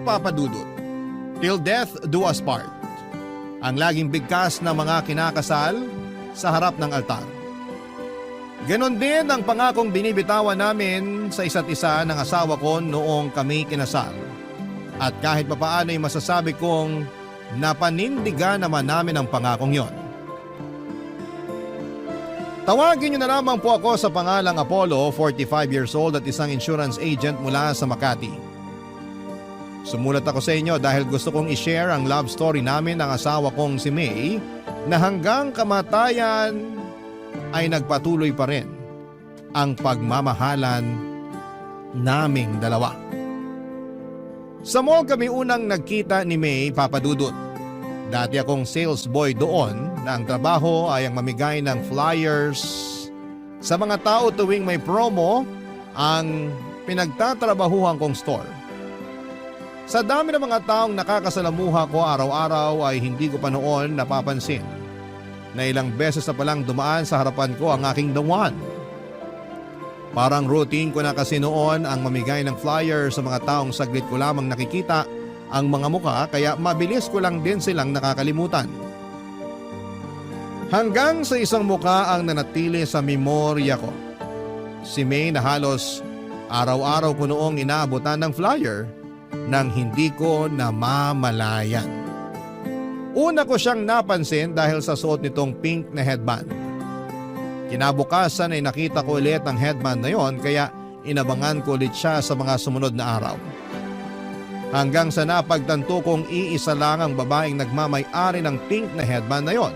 Papa Dudut. Till death do us part. Ang laging bigkas ng mga kinakasal sa harap ng altar. Ganon din ang pangakong binibitawan namin sa isa't isa ng asawa ko noong kami kinasal. At kahit papaano ay masasabi kong napanindigan naman namin ang pangakong yon. Tawagin niyo na lamang po ako sa pangalang Apollo, 45 years old at isang insurance agent mula sa Makati. Sumulat ako sa inyo dahil gusto kong i-share ang love story namin ng asawa kong si May na hanggang kamatayan ay nagpatuloy pa rin ang pagmamahalan naming dalawa. Sa mall kami unang nagkita ni May, Papa Dudut. Dati akong sales boy doon na ang trabaho ay ang mamigay ng flyers sa mga tao tuwing may promo ang pinagtatrabahuhan kong store. Sa dami ng mga taong nakakasalamuha ko araw-araw ay hindi ko pa noon napapansin na ilang beses na palang dumaan sa harapan ko ang aking the one. Parang routine ko na kasi noon ang mamigay ng flyer sa mga taong saglit ko lamang nakikita ang mga mukha kaya mabilis ko lang din silang nakakalimutan. Hanggang sa isang mukha ang nanatili sa memorya ko. Si May na halos araw-araw ko noong inaabutan ng flyer nang hindi ko namamalayan. Una ko siyang napansin dahil sa suot nitong pink na headband. Kinabukasan ay nakita ko ulit ang headband na yon kaya inabangan ko ulit siya sa mga sumunod na araw. Hanggang sa napagtanto kong iisa lang ang babaeng nagmamay-ari ng pink na headband na yon.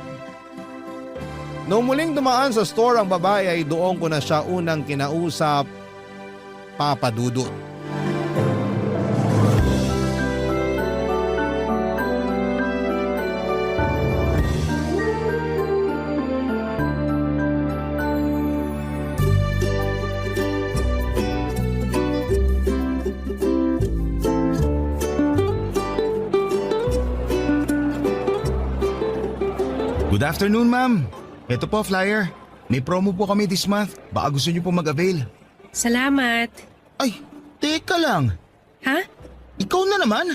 Noong muling dumaan sa store ang babae ay doon ko na siya unang kinausap, Papa Dudut. Good afternoon, ma'am. Ito po, flyer. May promo po kami this month. Baka gusto niyo po mag-avail. Salamat. Ay, teka lang. Ha? Ikaw na naman.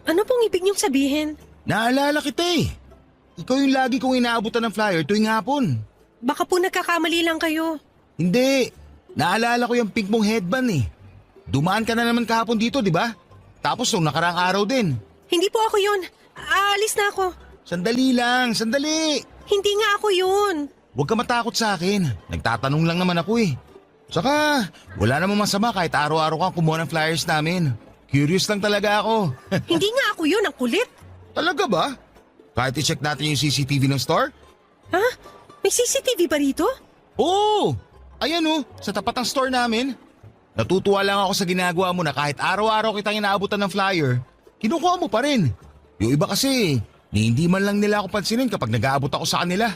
Ano pong ibig niyong sabihin? Naalala kita eh. Ikaw yung lagi kong inaabutan ng flyer tuwing hapon. Baka po nagkakamali lang kayo. Hindi. Naalala ko yung pink mong headband eh. Dumaan ka na naman kahapon dito, di ba? Tapos nung nakaraang araw din. Hindi po ako yun. Aalis na ako. Sandali lang, sandali. Hindi nga ako yun. Huwag ka matakot sa akin. Nagtatanong lang naman ako eh. Saka, wala namang masama kahit araw-araw kang kumuha ng flyers namin. Curious lang talaga ako. Hindi nga ako yun, ang kulit. Talaga ba? Kahit i-check natin yung CCTV ng store? Ha? May CCTV ba rito? Oo! Ayan oh, sa tapat ng store namin. Natutuwa lang ako sa ginagawa mo na kahit araw-araw kitang inaabutan ng flyer, kinukuha mo pa rin. Yung iba kasi, hindi man lang nila ako pansinin kapag nag-aabot ako sa kanila.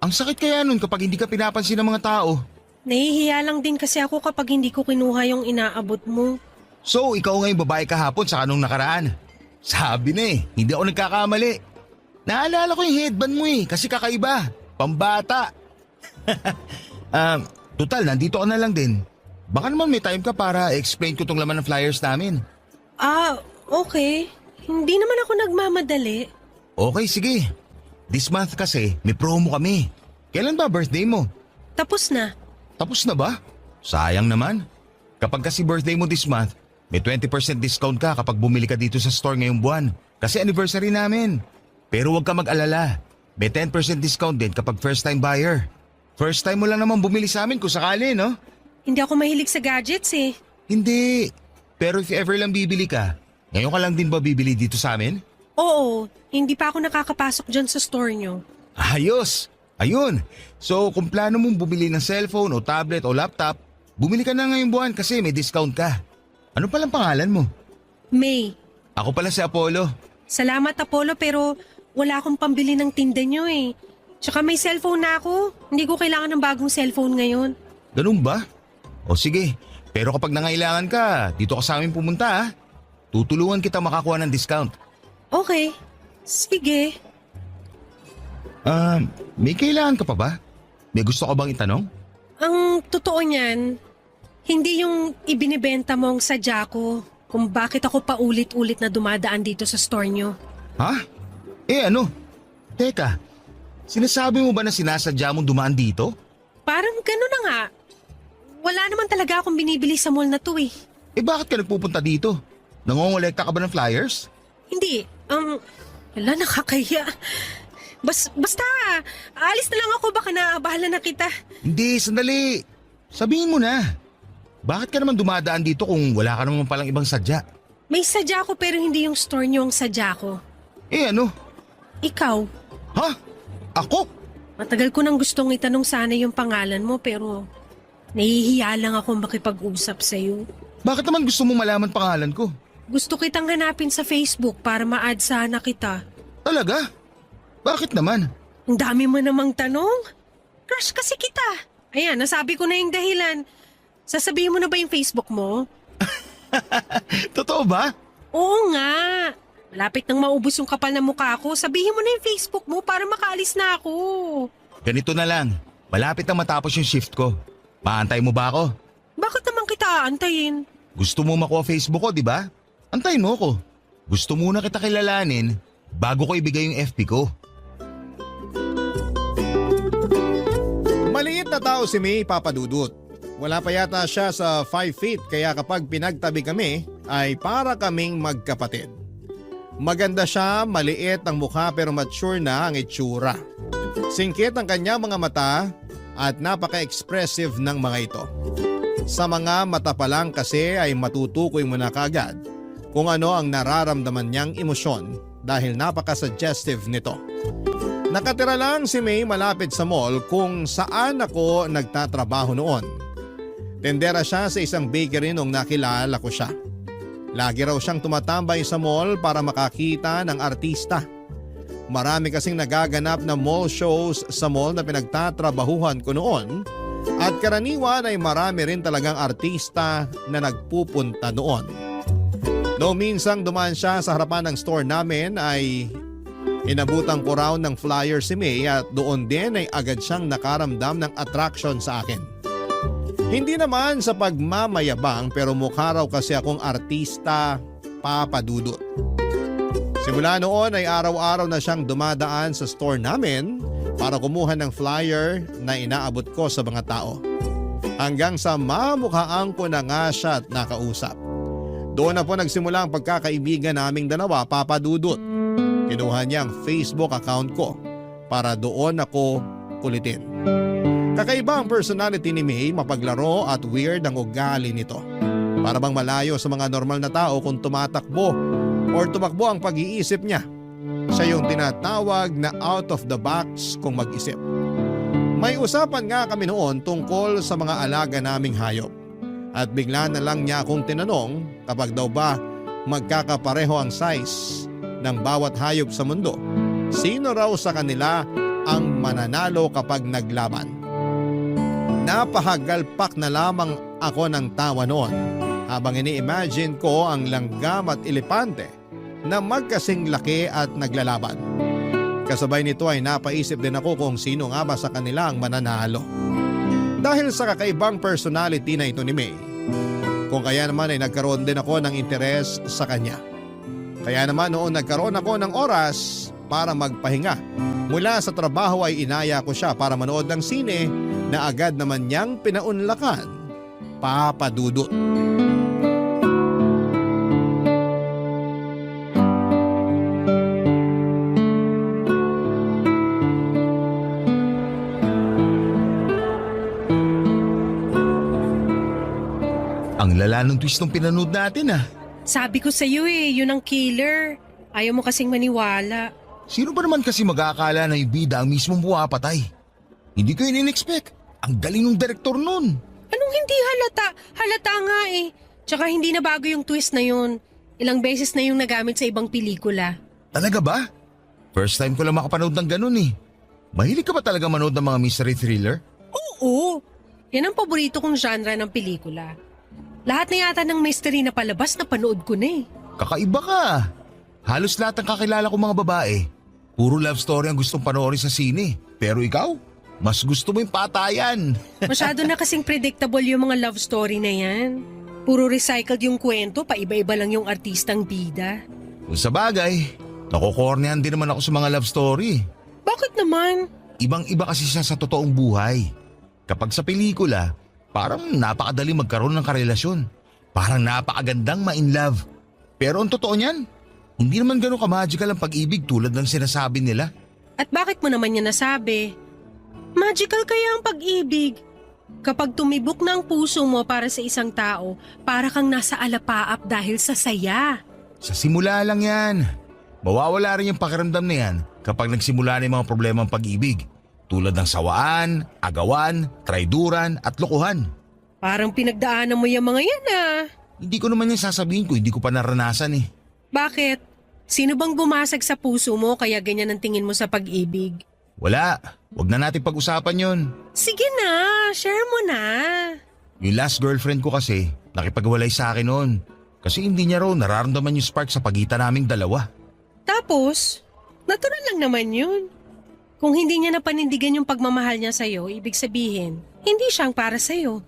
Ang sakit kaya nun kapag hindi ka pinapansin ng mga tao. Nahihiya lang din kasi ako kapag hindi ko kinuha yung inaabot mo. So, ikaw ngayong babae kahapon sa kanong nakaraan. Sabi na eh, hindi ako nagkakamali. Naalala ko yung headband mo eh, kasi kakaiba. Pambata. Total, nandito ka na lang din. Baka naman may time ka para explain ko tong laman ng flyers namin. Okay. Hindi naman ako nagmamadali. Okay, sige. This month kasi, may promo kami. Kailan ba birthday mo? Tapos na. Tapos na ba? Sayang naman. Kapag kasi birthday mo this month, may 20% discount ka kapag bumili ka dito sa store ngayong buwan. Kasi anniversary namin. Pero huwag ka mag-alala. May 10% discount din kapag first time buyer. First time mo lang naman bumili sa amin kung sakali, no? Hindi ako mahilig sa gadgets eh. Hindi. Pero if ever lang bibili ka, ngayon ka lang din ba bibili dito sa amin? Oo, hindi pa ako nakakapasok dyan sa store nyo. Ayos! Ayun! So kung plano mong bumili ng cellphone o tablet o laptop, bumili ka na ngayong buwan kasi may discount ka. Ano palang pangalan mo? May. Ako pala si Apollo. Salamat Apollo pero wala akong pambili ng tinda nyo eh. Tsaka may cellphone na ako. Hindi ko kailangan ng bagong cellphone ngayon. Ganun ba? O sige, pero kapag nangailangan ka, dito ka sa amin pumunta ha. Tutulungan kita makakuha ng discount. Okay. Sige. May kailangan ka pa ba? May gusto ka bang itanong? Ang totoo niyan, hindi yung ibinibenta mong sadya ko. kung bakit ako paulit-ulit na dumadaan dito sa store nyo. Ha? Ano? Teka, sinasabi mo ba na sinasadya mong dumaan dito? Parang gano'n na nga. Wala naman talaga akong binibili sa mall na to eh. Bakit ka nagpupunta dito? Nangongolekta ka ba ng flyers? Hindi, wala, nakakaya. Basta, alis na lang ako, baka naabahala na kita. Hindi, sandali. Sabihin mo na. Bakit ka naman dumadaan dito kung wala ka naman palang ibang sadya? May sadya ko pero hindi yung store nyo ang sadya ko. Ano? Ikaw, Ha? Ako? matagal ko nang gustong itanong sana yung pangalan mo pero nahihiya lang ako makipag-usap sa'yo. Bakit naman gusto mo malaman pangalan ko? Gusto kitang hanapin sa Facebook para ma-add sana kita. Talaga? Bakit naman? Ang dami mo namang tanong. Crush kasi kita. Ayan, nasabi ko na yung dahilan. Sasabihin mo na ba yung Facebook mo? Totoo ba? Oo nga. Malapit nang maubos yung kapal na mukha ko. Sabihin mo na yung Facebook mo para makaalis na ako. Ganito na lang. Malapit na matapos yung shift ko. Maantay mo ba ako? Bakit naman kita aantayin? Gusto mo makuha Facebook ko, di ba? Antayin mo ko. Gusto muna kita kilalanin bago ko ibigay yung FB ko. Maliit na tao si May Papadudut. Wala pa yata siya sa 5 feet kaya kapag pinagtabi kami ay para kaming magkapatid. Maganda siya, maliit ang mukha pero mature na ang itsura. Singkit ang kanyang mga mata at napaka-expressive ng mga ito. Sa mga mata pa lang kasi ay matutukoy mo na kaagad kung ano ang nararamdaman niyang emosyon dahil napaka-suggestive nito. Nakatira lang si May malapit sa mall kung saan ako nagtatrabaho noon. Tendera siya sa isang bakery nung nakilala ko siya. Lagi raw siyang tumatambay sa mall para makakita ng artista. Marami kasing nagaganap na mall shows sa mall na pinagtatrabahuhan ko noon at karaniwan ay marami rin talagang artista na nagpupunta noon. Noong minsang dumaan siya sa harapan ng store namin ay inabutan ko raw ng flyer si May at doon din ay agad siyang nakaramdam ng attraction sa akin. Hindi naman sa pagmamayabang pero mukha raw kasi akong artista, Papadudut. Simula noon ay araw-araw na siyang dumadaan sa store namin para kumuha ng flyer na inaabot ko sa mga tao. Hanggang sa mamukhaan ko na nga siya at nakausap. Doon na po nagsimula ang pagkakaibigan naming dalawa, Papadudut. Kinuha niya ang Facebook account ko para doon ako kulitin. Kakaiba ang personality ni May, mapaglaro at weird ang ugali nito. Para bang malayo sa mga normal na tao kung tumatakbo or tumakbo ang pag-iisip niya. Siya yung tinatawag na out of the box kung mag-isip. May usapan nga kami noon tungkol sa mga alaga naming hayop. At bigla na lang niya akong tinanong kapag daw ba magkakapareho ang size ng bawat hayop sa mundo. Sino raw sa kanila ang mananalo kapag naglaban? Napahagalpak na lamang ako ng tawa noon habang ini-imagine ko ang langgam at elepante na magkasing laki at naglalaban. Kasabay nito ay napaisip din ako kung sino nga ba sa kanila ang mananalo. Dahil sa kakaibang personality na ito ni May, kung kaya naman ay nagkaroon din ako ng interes sa kanya. Kaya naman noon nagkaroon ako ng oras para magpahinga. Mula sa trabaho ay inaya ko siya para manood ng sine na agad naman niyang pinaunlakan, Papadudut. Ang lala ng twist ng pinanood natin ah. Sabi ko sa'yo yun ang killer. Ayaw mo kasing maniwala. Sino ba naman kasi mag-aakala na yung bida ang mismong buwapatay? Hindi ko yun in-expect. Ang galing ng direktor nun. Anong hindi halata? Halata nga eh. Tsaka hindi na bago yung twist na yun. Ilang beses na yung nagamit sa ibang pelikula. Talaga ba? First time ko lang makapanood ng ganun eh. Mahilig ka ba talaga manood ng mga mystery thriller? Oo. Yan ang paborito kong genre ng pelikula. Lahat na yata ng mystery na palabas na panood ko na eh. Kakaiba ka. Halos lahat ng kakilala ko mga babae. Puro love story ang gustong panoorin sa sine. Pero ikaw, mas gusto mo yung patayan. Masyado na kasing predictable yung mga love story na yan. Puro recycled yung kwento, paiba-iba lang yung artistang bida. Kung sa bagay, nakokornehan din naman ako sa mga love story. Bakit naman? Ibang-iba kasi siya sa totoong buhay. Kapag sa pelikula, parang napakadali magkaroon ng karelasyon. Parang napakagandang ma-in love. Pero ang totoo niyan, hindi naman ganun ka-magical ang pag-ibig tulad ng sinasabi nila. At bakit mo naman niya nasabi? Magical kaya ang pag-ibig. Kapag tumibok na ang puso mo para sa isang tao, para kang nasa alapaap dahil sa saya. Sa simula lang yan. Mawawala rin yung pakiramdam na yan kapag nagsimula na yung mga problemang pag-ibig. Tulad ng sawaan, agawan, traiduran at lokohan. Parang pinagdaanan mo yung mga yan ah. Hindi ko naman yan sasabihin ko, hindi ko pa naranasan eh. Bakit? Sino bang bumasag sa puso mo kaya ganyan ang tingin mo sa pag-ibig? Wala, wag na natin pag-usapan yon. Sige na, share mo na. Yung last girlfriend ko kasi, nakipagwalay sa akin noon. Kasi hindi niya raw nararamdaman yung spark sa pagitan naming dalawa. Tapos, natural lang naman yun. Kung hindi niya napanindigan yung pagmamahal niya sa'yo, ibig sabihin, hindi siyang para sa'yo.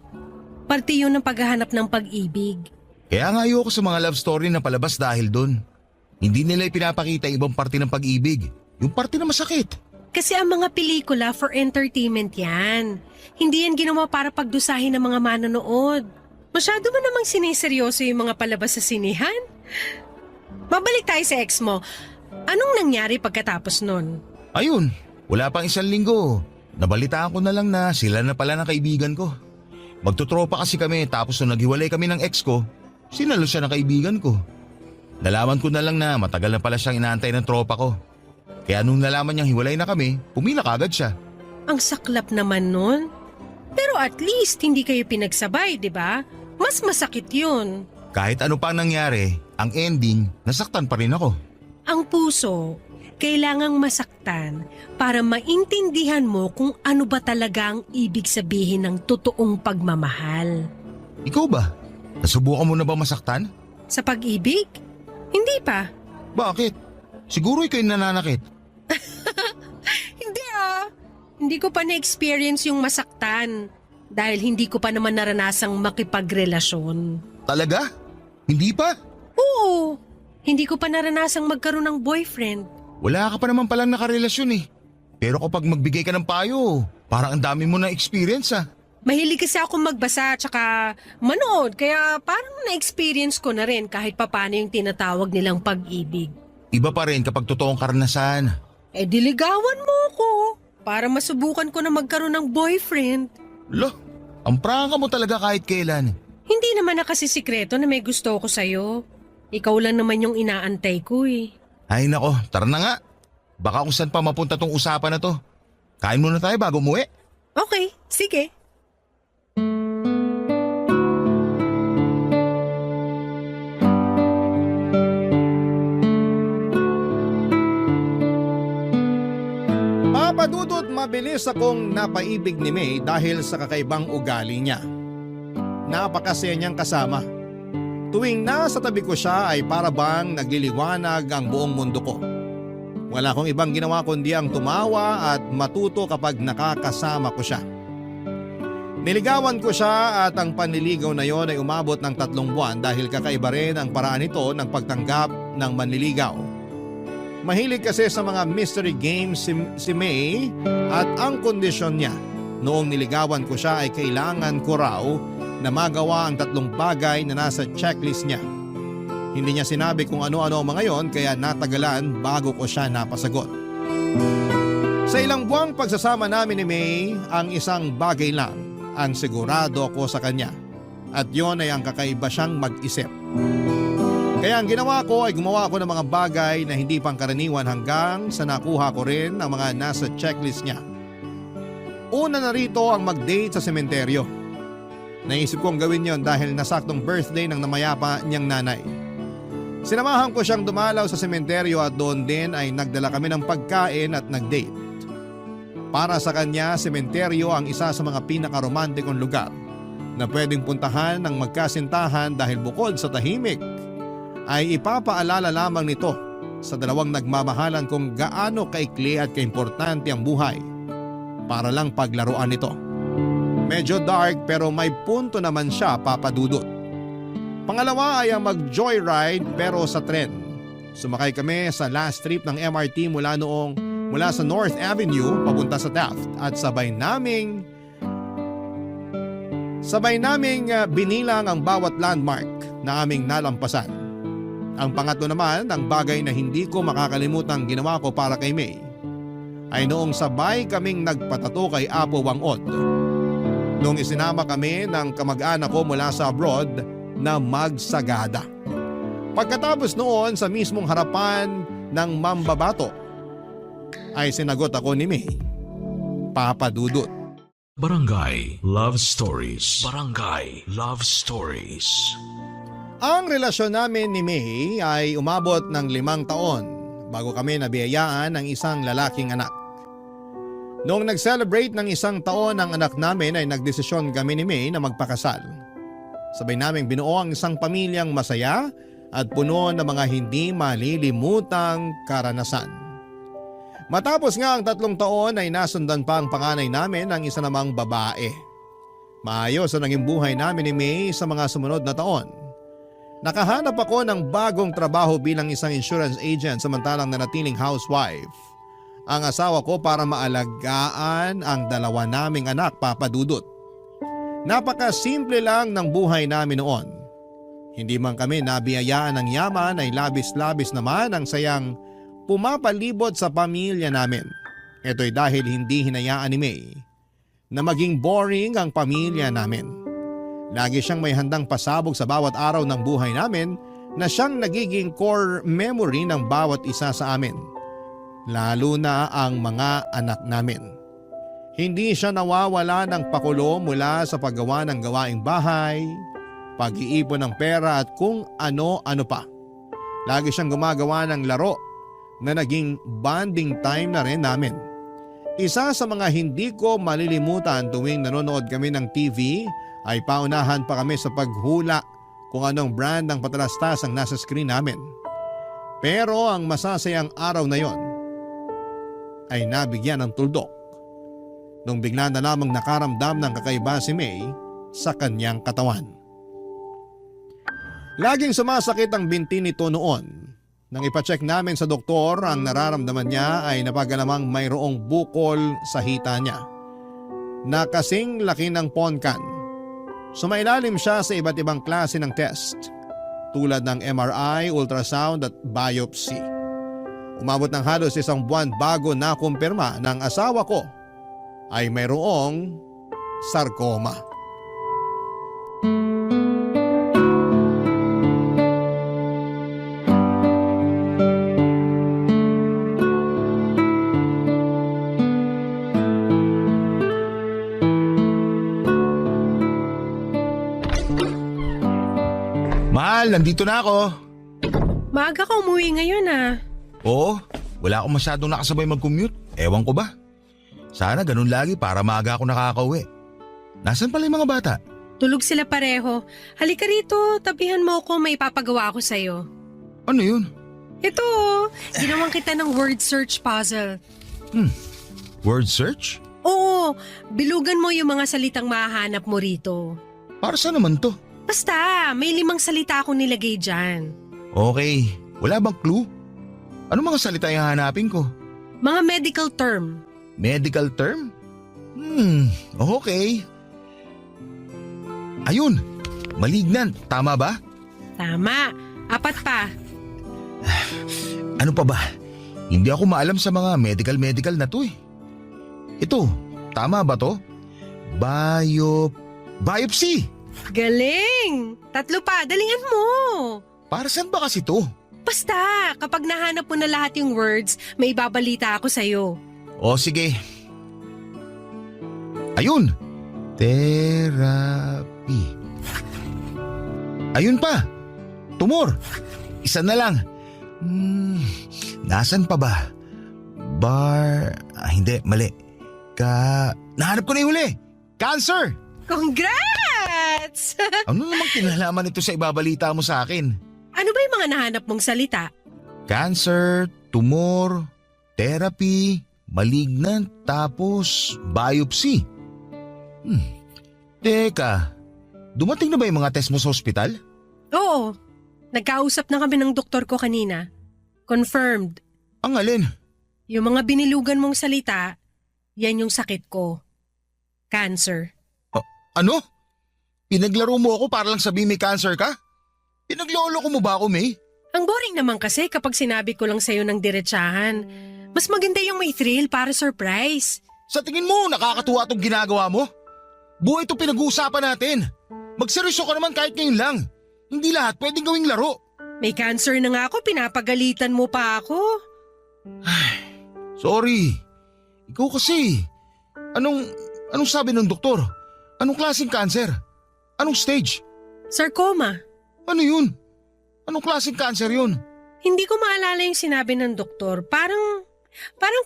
Parte yun ng paghahanap ng pag-ibig. Kaya nga ayoko sa mga love story na palabas dahil doon. Hindi nila ipinapakita ibang parte ng pag-ibig. Yung parte na masakit. Kasi ang mga pelikula for entertainment yan. Hindi yan ginawa para pagdusahin ng mga manonood. Masyado mo namang siniseryoso yung mga palabas sa sinihan. Babalik tayo sa ex mo. Anong nangyari pagkatapos nun? Ayun, wala pang 1 linggo. Nabalitaan ko na lang na sila na pala ng kaibigan ko. Magtutropa kasi kami tapos nung naghiwalay kami ng ex ko, sinalo siya ng kaibigan ko. Nalaman ko na lang na matagal na pala siyang inaantay ng tropa ko. Kaya nung nalaman niyang hiwalay na kami, pumila kagad siya. Ang saklap naman nun. Pero at least hindi kayo pinagsabay, di ba? Mas masakit yun. Kahit ano pa nangyari, ang ending, nasaktan pa rin ako. Ang puso, kailangang masaktan para maintindihan mo kung ano ba talaga ang ibig sabihin ng totoong pagmamahal. Ikaw ba? Nasubukan mo na ba masaktan? Sa pag-ibig? Hindi pa. Bakit? Siguro ikaw yung nananakit. Hindi ah. Hindi ko pa na-experience yung masaktan dahil hindi ko pa naman naranasang makipagrelasyon. Talaga? Hindi pa? Oo. Hindi ko pa naranasang magkaroon ng boyfriend. Wala ka pa naman palang nakarelasyon eh. Pero kapag magbigay ka ng payo, parang ang dami mo na experience ah. Mahilig kasi ako magbasa tsaka manood kaya parang na-experience ko na rin kahit papano yung tinatawag nilang pag-ibig. Iba pa rin kapag totoong karanasan. Eh diligawan mo ko para masubukan ko na magkaroon ng boyfriend. Lo, ang prangka mo talaga kahit kailan. Hindi naman na kasi sikreto na may gusto ko sa'yo. Ikaw lang naman yung inaantay ko eh. Ay nako, tara na nga. Baka kung saan pa mapunta tong usapan na to. Kain muna tayo bago umuwi. Okay, sige. Papadudot mabilis akong napaibig ni May dahil sa kakaibang ugali niya. Napakasaya niyang kasama. Tuwing nasa tabi ko siya ay para bang nagliliwanag ang buong mundo ko. Wala akong ibang ginawa kundi ang tumawa at matuto kapag nakakasama ko siya. Niligawan ko siya at ang panliligaw na yon ay umabot ng 3 buwan dahil kakaiba rin ang paraan nito ng pagtanggap ng manliligaw. Mahilig kasi sa mga mystery games si May at ang kondisyon niya noong niligawan ko siya ay kailangan ko raw na magawa ang 3 bagay na nasa checklist niya. Hindi niya sinabi kung ano-ano ang mga yon kaya natagalan bago ko siya napasagot. Sa ilang buwang pagsasama namin ni May, ang isang bagay lang ang sigurado ko sa kanya at yon ay ang kakaiba siyang mag-isip. Kaya ang ginawa ko ay gumawa ako ng mga bagay na hindi pangkaraniwan hanggang sa nakuha ko rin ang mga nasa checklist niya. Una na rito ang mag-date sa sementeryo. Naisip kong gawin yon dahil nasaktong birthday ng namayapa niyang nanay. Sinamahan ko siyang dumalaw sa sementeryo at doon din ay nagdala kami ng pagkain at nag-date. Para sa kanya, sementeryo ang isa sa mga pinakaromantikong lugar na pwedeng puntahan ng magkasintahan dahil bukod sa tahimik, ay ipapaalala lamang nito sa 2 nagmamahalan kung gaano kaikli at kaimportante ang buhay para lang paglaruan nito. Medyo dark pero may punto naman siya, papadudot. Pangalawa ay ang mag-joyride pero sa tren. Sumakay kami sa last trip ng MRT mula sa North Avenue papunta sa Taft at sabay naming binilang ang bawat landmark na aming nalampasan. Ang pangatlo naman, ang bagay na hindi ko makakalimutang ginawa ko para kay May, ay noong sabay kaming nagpatato kay Apo Wangod. Noong isinama kami ng kamag-anak ko mula sa abroad na magsagada. Pagkatapos noon sa mismong harapan ng mambabato, ay sinagot ako ni May, Papa Dudut. Barangay Love Stories. Barangay Love Stories. Ang relasyon namin ni May ay umabot ng 5 taon bago kami nabiyayaan ng isang lalaking anak. Noong nag-celebrate ng 1 taon ang anak namin ay nagdesisyon kami ni May na magpakasal. Sabay naming binuo ang isang pamilyang masaya at puno ng mga hindi malilimutang karanasan. Matapos nga ang 3 taon ay nasundan pa ang panganay namin ng isa namang babae. Maayos ang naging buhay namin ni May sa mga sumunod na taon. Nakahanap ako ng bagong trabaho bilang isang insurance agent samantalang nanatiling housewife ang asawa ko para maalagaan ang 2 naming anak, Papa Dudut. Napakasimple lang ng buhay namin noon. Hindi man kami nabiyayaan ng yaman ay labis-labis naman ang sayang pumapalibot sa pamilya namin. Ito'y dahil hindi hinayaan ni May na maging boring ang pamilya namin. Lagi siyang may handang pasabog sa bawat araw ng buhay namin na siyang nagiging core memory ng bawat isa sa amin. Lalo na ang mga anak namin. Hindi siya nawawala ng pakulo mula sa paggawa ng gawaing bahay, pag-iipon ng pera at kung ano-ano pa. Lagi siyang gumagawa ng laro na naging bonding time na rin namin. Isa sa mga hindi ko malilimutan tuwing nanonood kami ng TV ay paunahan pa kami sa paghula kung anong brand ng patalastas ang nasa screen namin. Pero ang masasayang araw na yon ay nabigyan ng tuldok nung bigla na lamang nakaramdam ng kakaiba si May sa kanyang katawan. Laging sumasakit ang binti nito noon. Nang ipacheck namin sa doktor, ang nararamdaman niya ay napagalamang mayroong bukol sa hita niya na kasing laki ng ponkan. Sumailalim siya sa iba't ibang klase ng test tulad ng MRI, ultrasound at biopsy. Umabot ng halos 1 buwan bago nakumpirma ng asawa ko ay mayroong sarcoma. Mahal, nandito na ako. Maaga ka umuwi ngayon Oo, wala akong masyadong nakasabay mag-commute. Ewan ko ba? Sana ganun lagi para maaga ako nakakauwi. Nasaan pala yung mga bata? Tulog sila pareho. Halika rito, tabihan mo ako, may papagawa ako sa'yo. Ano yun? Ito, ginawang kita ng word search puzzle. Word search? Oo, bilugan mo yung mga salitang mahahanap mo rito. Para saan naman to? Basta, may 5 salita akong nilagay dyan. Okay, wala bang clue? Ano mga salita yung hanapin ko? Mga medical term. Medical term? Okay. Ayun, malignant, tama ba? Tama, 4 pa. Ano pa ba? Hindi ako maalam sa mga medical na to eh. Ito, tama ba to? Biopsy! Galing! 3 pa, dalingan mo. Para saan ba kasi to? Basta, kapag nahanap mo na lahat yung words, may ibabalita ako sa'yo. O sige. Ayun! Therapy. Ayun pa! Tumor! Isa na lang. Nasaan pa ba? Hindi, mali. Nahanap ko na yung huli! Cancer! Congrats! Ano namang kinalaman ito sa ibabalita mo sa akin? Ano ba yung mga nahanap mong salita? Cancer, tumor, therapy, malignant, tapos biopsy. Teka, dumating na ba yung mga test mo sa ospital? Oo, nagkausap na kami ng doktor ko kanina. Confirmed. Ang alin? Yung mga binilugan mong salita, yan yung sakit ko. Cancer. Ano? Pinaglaro mo ako para lang sabihin may cancer ka? Pinaglolo ko mo ba ako, May? Ang boring naman kasi kapag sinabi ko lang sa'yo ng diretsahan. Mas maganda yung may thrill para surprise. Sa tingin mo, nakakatuwa itong ginagawa mo? Buhay itong pinag-uusapan natin. Magseryoso ka naman kahit ngayon lang. Hindi lahat pwedeng gawing laro. May cancer na nga ako, pinapagalitan mo pa ako. Sorry. Ikaw kasi. Anong sabi ng doktor? Anong klaseng cancer? Anong stage? Sarcoma. Ano yun? Anong klaseng cancer yun? Hindi ko maalala yung sinabi ng doktor. Parang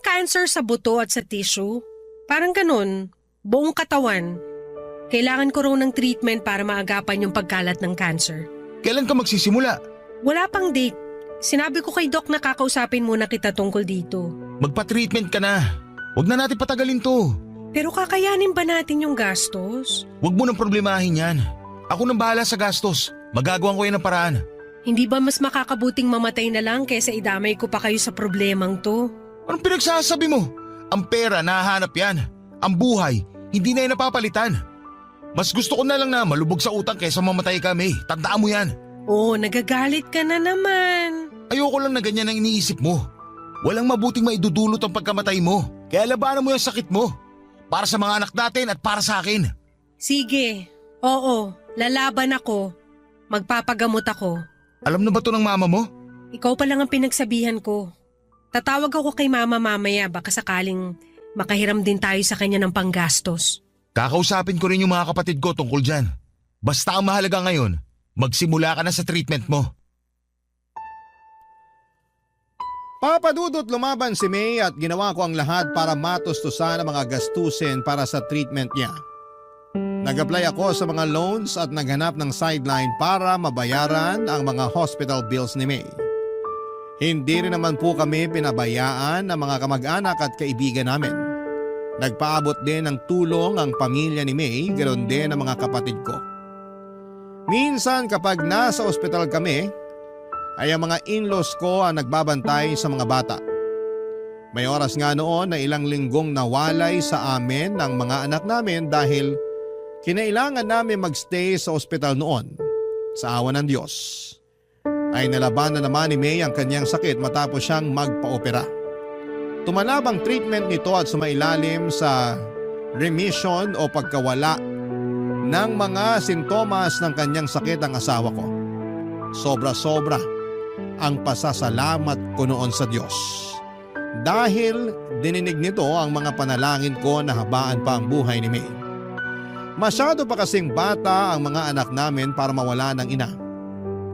cancer sa buto at sa tissue. Parang ganun. Buong katawan. Kailangan ko raw ng treatment para maagapan yung pagkalat ng cancer. Kailan ka magsisimula? Wala pang date. Sinabi ko kay Doc na kakausapin muna kita tungkol dito. Magpa-treatment ka na. Huwag na natin patagalin to. Pero kakayanin ba natin yung gastos? Huwag mo nang problemahin yan. Ako nang bahala sa gastos. Magagawan ko yan ng paraan. Hindi ba mas makakabuting mamatay na lang kaysa idamay ko pa kayo sa problemang to? Anong pinagsasabi mo? Ang pera, nahahanap yan. Ang buhay, hindi na yan napapalitan. Mas gusto ko na lang na malubog sa utang kaysa mamatay ka, May. Tandaan mo yan. Oh, nagagalit ka na naman. Ayoko lang na ganyan ang iniisip mo. Walang mabuting maidudulot ang pagkamatay mo. Kaya labanan mo yung sakit mo. Para sa mga anak natin at para sa akin. Sige. Oo, lalaban ako. Magpapagamot ako. Alam na ba to ng mama mo? Ikaw pa lang ang pinagsabihan ko. Tatawag ako kay mama mamaya baka sakaling makahiram din tayo sa kanya ng panggastos. Kakausapin ko rin yung mga kapatid ko tungkol dyan. Basta ang mahalaga ngayon, magsimula ka na sa treatment mo. Papadudot lumaban si May at ginawa ko ang lahat para matustusan ang mga gastusin para sa treatment niya. Nag-apply ako sa mga loans at naghanap ng sideline para mabayaran ang mga hospital bills ni May. Hindi rin naman po kami pinabayaan ng mga kamag-anak at kaibigan namin. Nagpaabot din ng tulong ang pamilya ni May, ganoon din ang mga kapatid ko. Minsan kapag nasa ospital kami, ay ang mga in-laws ko ang nagbabantay sa mga bata. May oras nga noon na ilang linggong nawalay sa amin ng mga anak namin dahil kinailangan namin magstay sa ospital noon. Sa awa ng Diyos, ay nalaban na naman ni May ang kanyang sakit matapos siyang magpa-opera. Tumalab ang treatment nito at sumailalim sa remission o pagkawala ng mga sintomas ng kanyang sakit ang asawa ko. Sobra-sobra ang pasasalamat ko noon sa Diyos. Dahil dininig nito ang mga panalangin ko na habaan pa ang buhay ni May. Masyado pa kasing bata ang mga anak namin para mawala ng ina.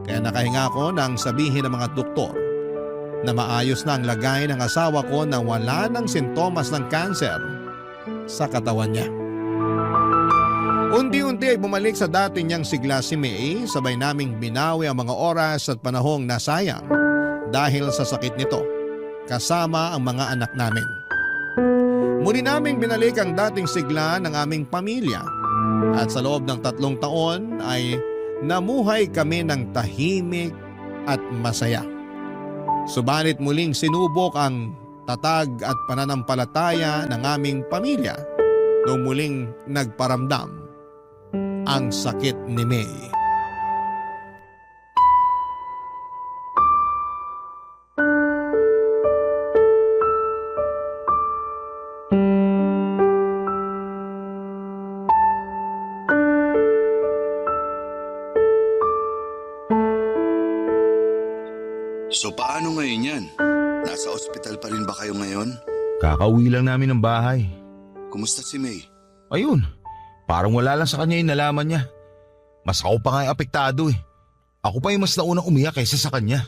Kaya nakahinga ko nang sabihin ng mga doktor na maayos na ang lagay ng asawa ko na wala ng sintomas ng cancer sa katawan niya. Unti-unti ay bumalik sa dati niyang sigla si May, sabay naming binawi ang mga oras at panahong nasayang dahil sa sakit nito, kasama ang mga anak namin. Muli naming binalik ang dating sigla ng aming pamilya at sa loob ng 3 taon ay namuhay kami ng tahimik at masaya. Subalit muling sinubok ang tatag at pananampalataya ng aming pamilya nung muling nagparamdam ang sakit ni May. So paano ngayon yan? Nasa ospital pa rin ba kayo ngayon? Kakauwi lang namin ng bahay. Kumusta si May? Ayun, parang wala lang sa kanya yung nalaman niya. Mas ako pa nga yung apektado eh. Ako pa yung mas naunang umiyak kaysa sa kanya.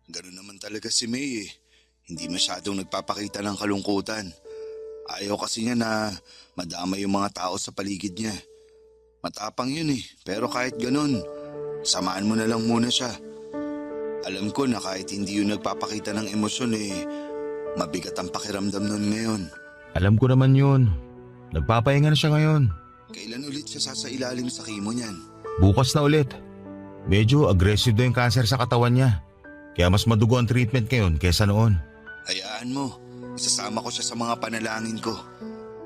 Ganun naman talaga si May eh. Hindi masyadong nagpapakita ng kalungkutan. Ayaw kasi niya na madamay yung mga tao sa paligid niya. Matapang yun eh, pero kahit ganun, samaan mo na lang muna siya. Alam ko na kahit hindi yun nagpapakita ng emosyon eh, mabigat ang pakiramdam nun ngayon. Alam ko naman yun. Nagpapahinga na siya ngayon. Kailan ulit siya sasailalim sa kimo niyan? Bukas na ulit. Medyo aggressive daw yung cancer sa katawan niya. Kaya mas madugo ang treatment ngayon kaysa noon. Hayaan mo, isasama ko siya sa mga panalangin ko.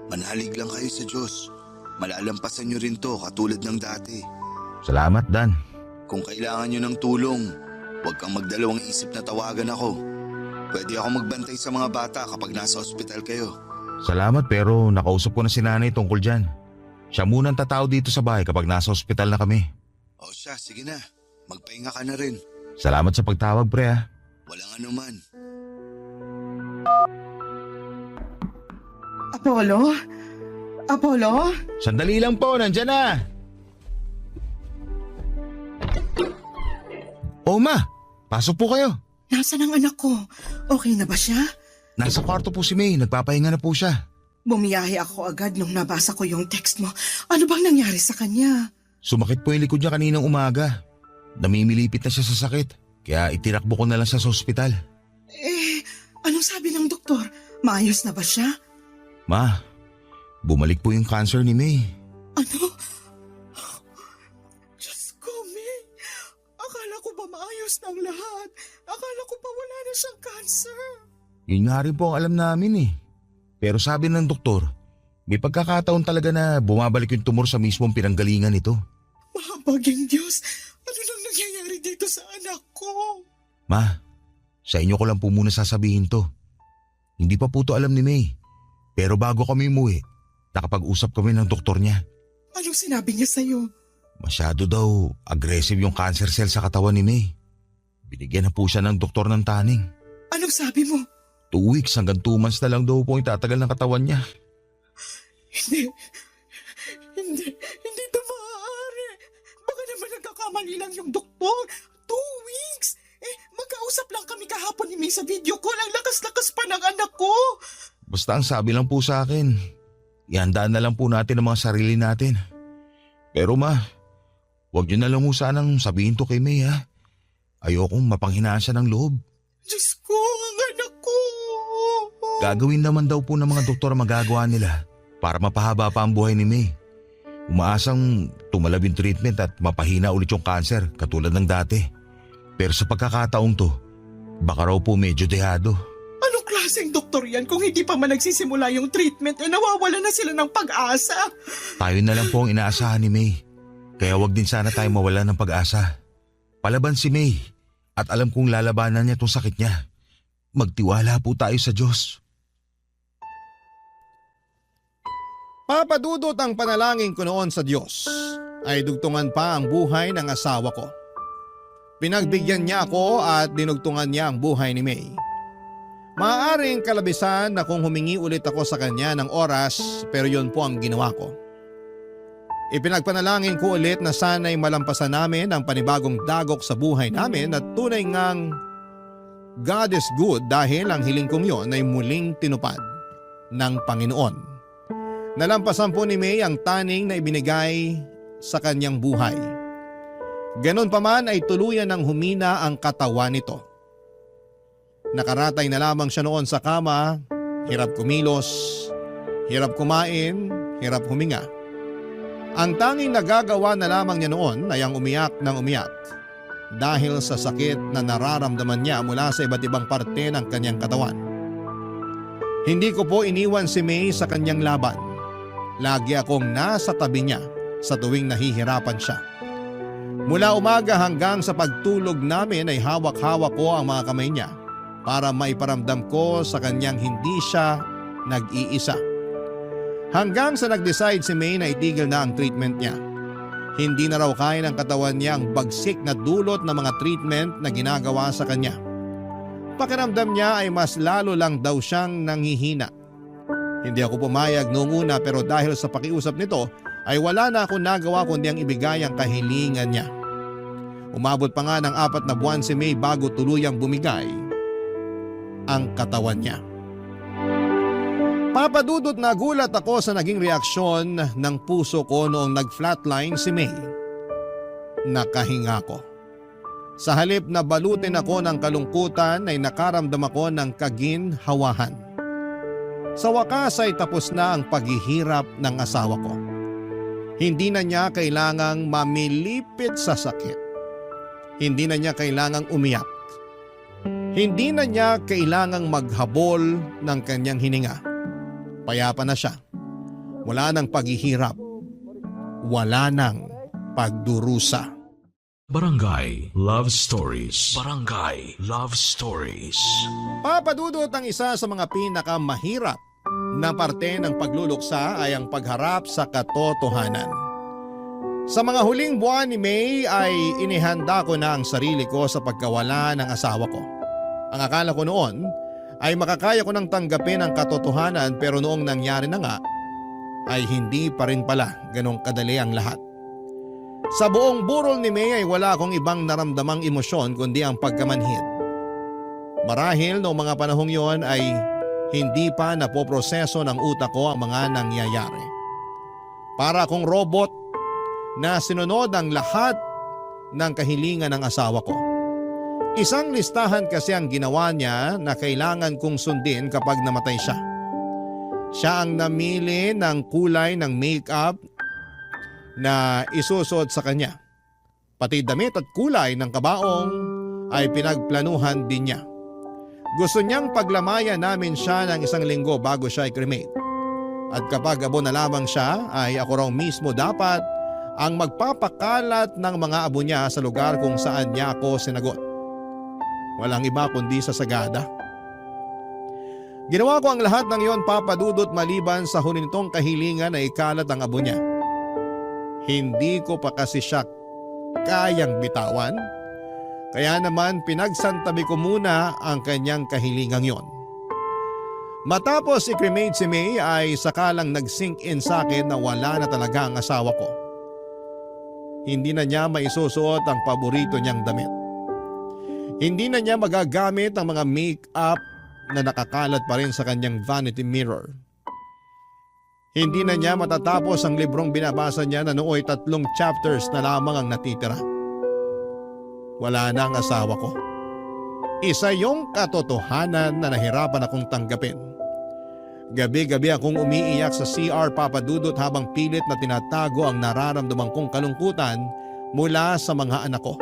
Manalig lang kayo sa Diyos. Malalampasan niyo rin to katulad ng dati. Salamat, Dan. Kung kailangan niyo ng tulong, huwag kang magdalawang isip na tawagan ako. Pwede ako magbantay sa mga bata kapag nasa ospital kayo. Salamat pero nakausap ko na si nanay tungkol dyan. Siya munang tatao dito sa bahay kapag nasa ospital na kami. O siya, sige na. Magpahinga ka na rin. Salamat sa pagtawag, pre ha. Walang anuman. Apollo? Apollo? Sandali lang po, nandyan na. O ma, pasok po kayo. Nasaan ang anak ko? Okay na ba siya? Nasa kwarto po si May, nagpapahinga na po siya. Bumiyahe ako agad nung nabasa ko yung text mo. Ano bang nangyari sa kanya? Sumakit po yung likod niya kaninang umaga. Namimilipit na siya sa sakit, kaya itirakbo ko na lang siya sa ospital. Anong sabi ng doktor? Maayos na ba siya? Ma, bumalik po yung cancer ni May. Ano? Diyos ko, May. Akala ko ba maayos ng lahat? Akala ko pa wala na siyang cancer. Yun nga rin po ang alam namin eh. Pero sabi ng doktor, may pagkakataon talaga na bumabalik yung tumor sa mismong pinanggalingan nito. Mahabaging Diyos, ano nang nangyayari dito sa anak ko? Ma, sa inyo ko lang po muna sasabihin to. Hindi pa po to alam ni May. Pero bago kami umuwi, nakapag-usap kami ng doktor niya. Anong sinabi niya sa'yo? Masyado daw aggressive yung cancer cell sa katawan ni May. Binigyan na po siya ng doktor ng taning. Anong sabi mo? 2 weeks hanggang 2 months na lang daw po yung tatagal ng katawan niya. Hindi ito maaari. Baka naman nagkakamali lang yung doktor. 2 weeks? Magkausap lang kami kahapon ni May sa video call. Ang lakas-lakas pa ng anak ko. Basta ang sabi lang po sa akin, ihandaan na lang po natin ang mga sarili natin. Pero ma, huwag niyo na lang mo sanang sabihin to kay May ha. Ayokong mapanghinaan siya ng loob. Diyos ko, ang anak ko. Gagawin naman daw po ng mga doktor ang magagawa nila para mapahaba pa ang buhay ni May. Umaasang tumalab yung treatment at mapahina ulit yung cancer katulad ng dati. Pero sa pagkakataong to, baka raw po medyo dehado. Anong klaseng doktor yan kung hindi pa man nagsisimula yung treatment nawawala na sila ng pag-asa? Tayo na lang po ang inaasahan ni May. Kaya wag din sana tayo mawala ng pag-asa. Palaban si May at alam kong lalabanan niya itong sakit niya. Magtiwala po tayo sa Diyos. Papadudot ang panalangin ko noon sa Diyos ay dugtungan pa ang buhay ng asawa ko. Pinagbigyan niya ako at dinugtungan niya ang buhay ni May. Maaaring kalabisan na kung humingi ulit ako sa kanya ng oras pero yun po ang ginawa ko. Ipinagpanalangin ko ulit na sana'y malampasan namin ang panibagong dagok sa buhay namin at tunay ngang God is good dahil ang hiling kong yon ay muling tinupad ng Panginoon. Nalampasan po ni May ang taning na ibinigay sa kanyang buhay. Ganon pa man ay tuluyan ng humina ang katawan nito. Nakaratay na lamang siya noon sa kama, hirap kumilos, hirap kumain, hirap huminga. Ang tanging nagagawa na lamang niya noon ay ang umiyak ng umiyak dahil sa sakit na nararamdaman niya mula sa iba't ibang parte ng kanyang katawan. Hindi ko po iniwan si May sa kanyang laban. Lagi akong nasa tabi niya sa tuwing nahihirapan siya. Mula umaga hanggang sa pagtulog namin ay hawak-hawak ko ang mga kamay niya para maiparamdam ko sa kanyang hindi siya nag-iisa. Hanggang sa nag-decide si May na itigil na ang treatment niya. Hindi na raw kaya ng katawan niya ang bagsik na dulot ng mga treatment na ginagawa sa kanya. Pakiramdam niya ay mas lalo lang daw siyang nanghihina. Hindi ako pumayag noong una pero dahil sa pakiusap nito ay wala na akong nagawa kundi ang ibigay ang kahilingan niya. Umabot pa nga ng 4 na buwan si May bago tuluyang bumigay ang katawan niya. Papadudot na gulat ako sa naging reaksyon ng puso ko noong nag-flatline si May. Nakahinga ko. Sa halip na balutin ako ng kalungkutan ay nakaramdam ako ng kaginhawahan. Sa wakas ay tapos na ang paghihirap ng asawa ko. Hindi na niya kailangang mamilipit sa sakit. Hindi na niya kailangang umiyak. Hindi na niya kailangang maghabol ng kanyang hininga. Payapa na siya. Wala nang paghihirap. Wala nang pagdurusa. Barangay Love Stories. Barangay Love Stories. Papadudot ang isa sa mga pinakamahirap na parte ng pagluluksa ay ang pagharap sa katotohanan. Sa mga huling buwan ni May ay inihanda ko na ang sarili ko sa pagkawala ng asawa ko. Ang akala ko noon ay makakaya ko nang tanggapin ang katotohanan, pero noong nangyari na nga ay hindi pa rin pala ganong kadali ang lahat. Sa buong burol ni May ay wala akong ibang naramdamang emosyon kundi ang pagkamanhid. Marahil noong mga panahong yon ay hindi pa napoproseso ng utak ko ang mga nangyayari. Para akong robot na sinunod ang lahat ng kahilingan ng asawa ko. Isang listahan kasi ang ginawa niya na kailangan kong sundin kapag namatay siya. Siya ang namili ng kulay ng makeup na isusot sa kanya. Pati damit at kulay ng kabaong ay pinagplanuhan din niya. Gusto niyang paglamayan namin siya ng 1 linggo bago siya i-cremate. At kapag abo na lamang siya ay ako raw mismo dapat ang magpapakalat ng mga abo niya sa lugar kung saan niya ako sinagot. Walang iba kundi sa sagada. Ginawa ko ang lahat ng iyon, Papa Dudut, maliban sa hunintong kahilingan na ikalat ang abo niya. Hindi ko pa kasi siya kayang bitawan. Kaya naman pinagsantabi ko muna ang kanyang kahilingang yon. Matapos i-cremate si May ay sakalang nag-sink in sa akin na wala na talaga ang asawa ko. Hindi na niya maisusuot ang paborito niyang damit. Hindi na niya magagamit ang mga make-up na nakakalat pa rin sa kanyang vanity mirror. Hindi na niya matatapos ang librong binabasa niya na nooy 3 chapters na lamang ang natitira. Wala na ang asawa ko. Isa yung katotohanan na nahirapan akong tanggapin. Gabi-gabi akong umiiyak sa CR, Papa Dudut, habang pilit na tinatago ang nararamdaman kong kalungkutan mula sa mga anak ko.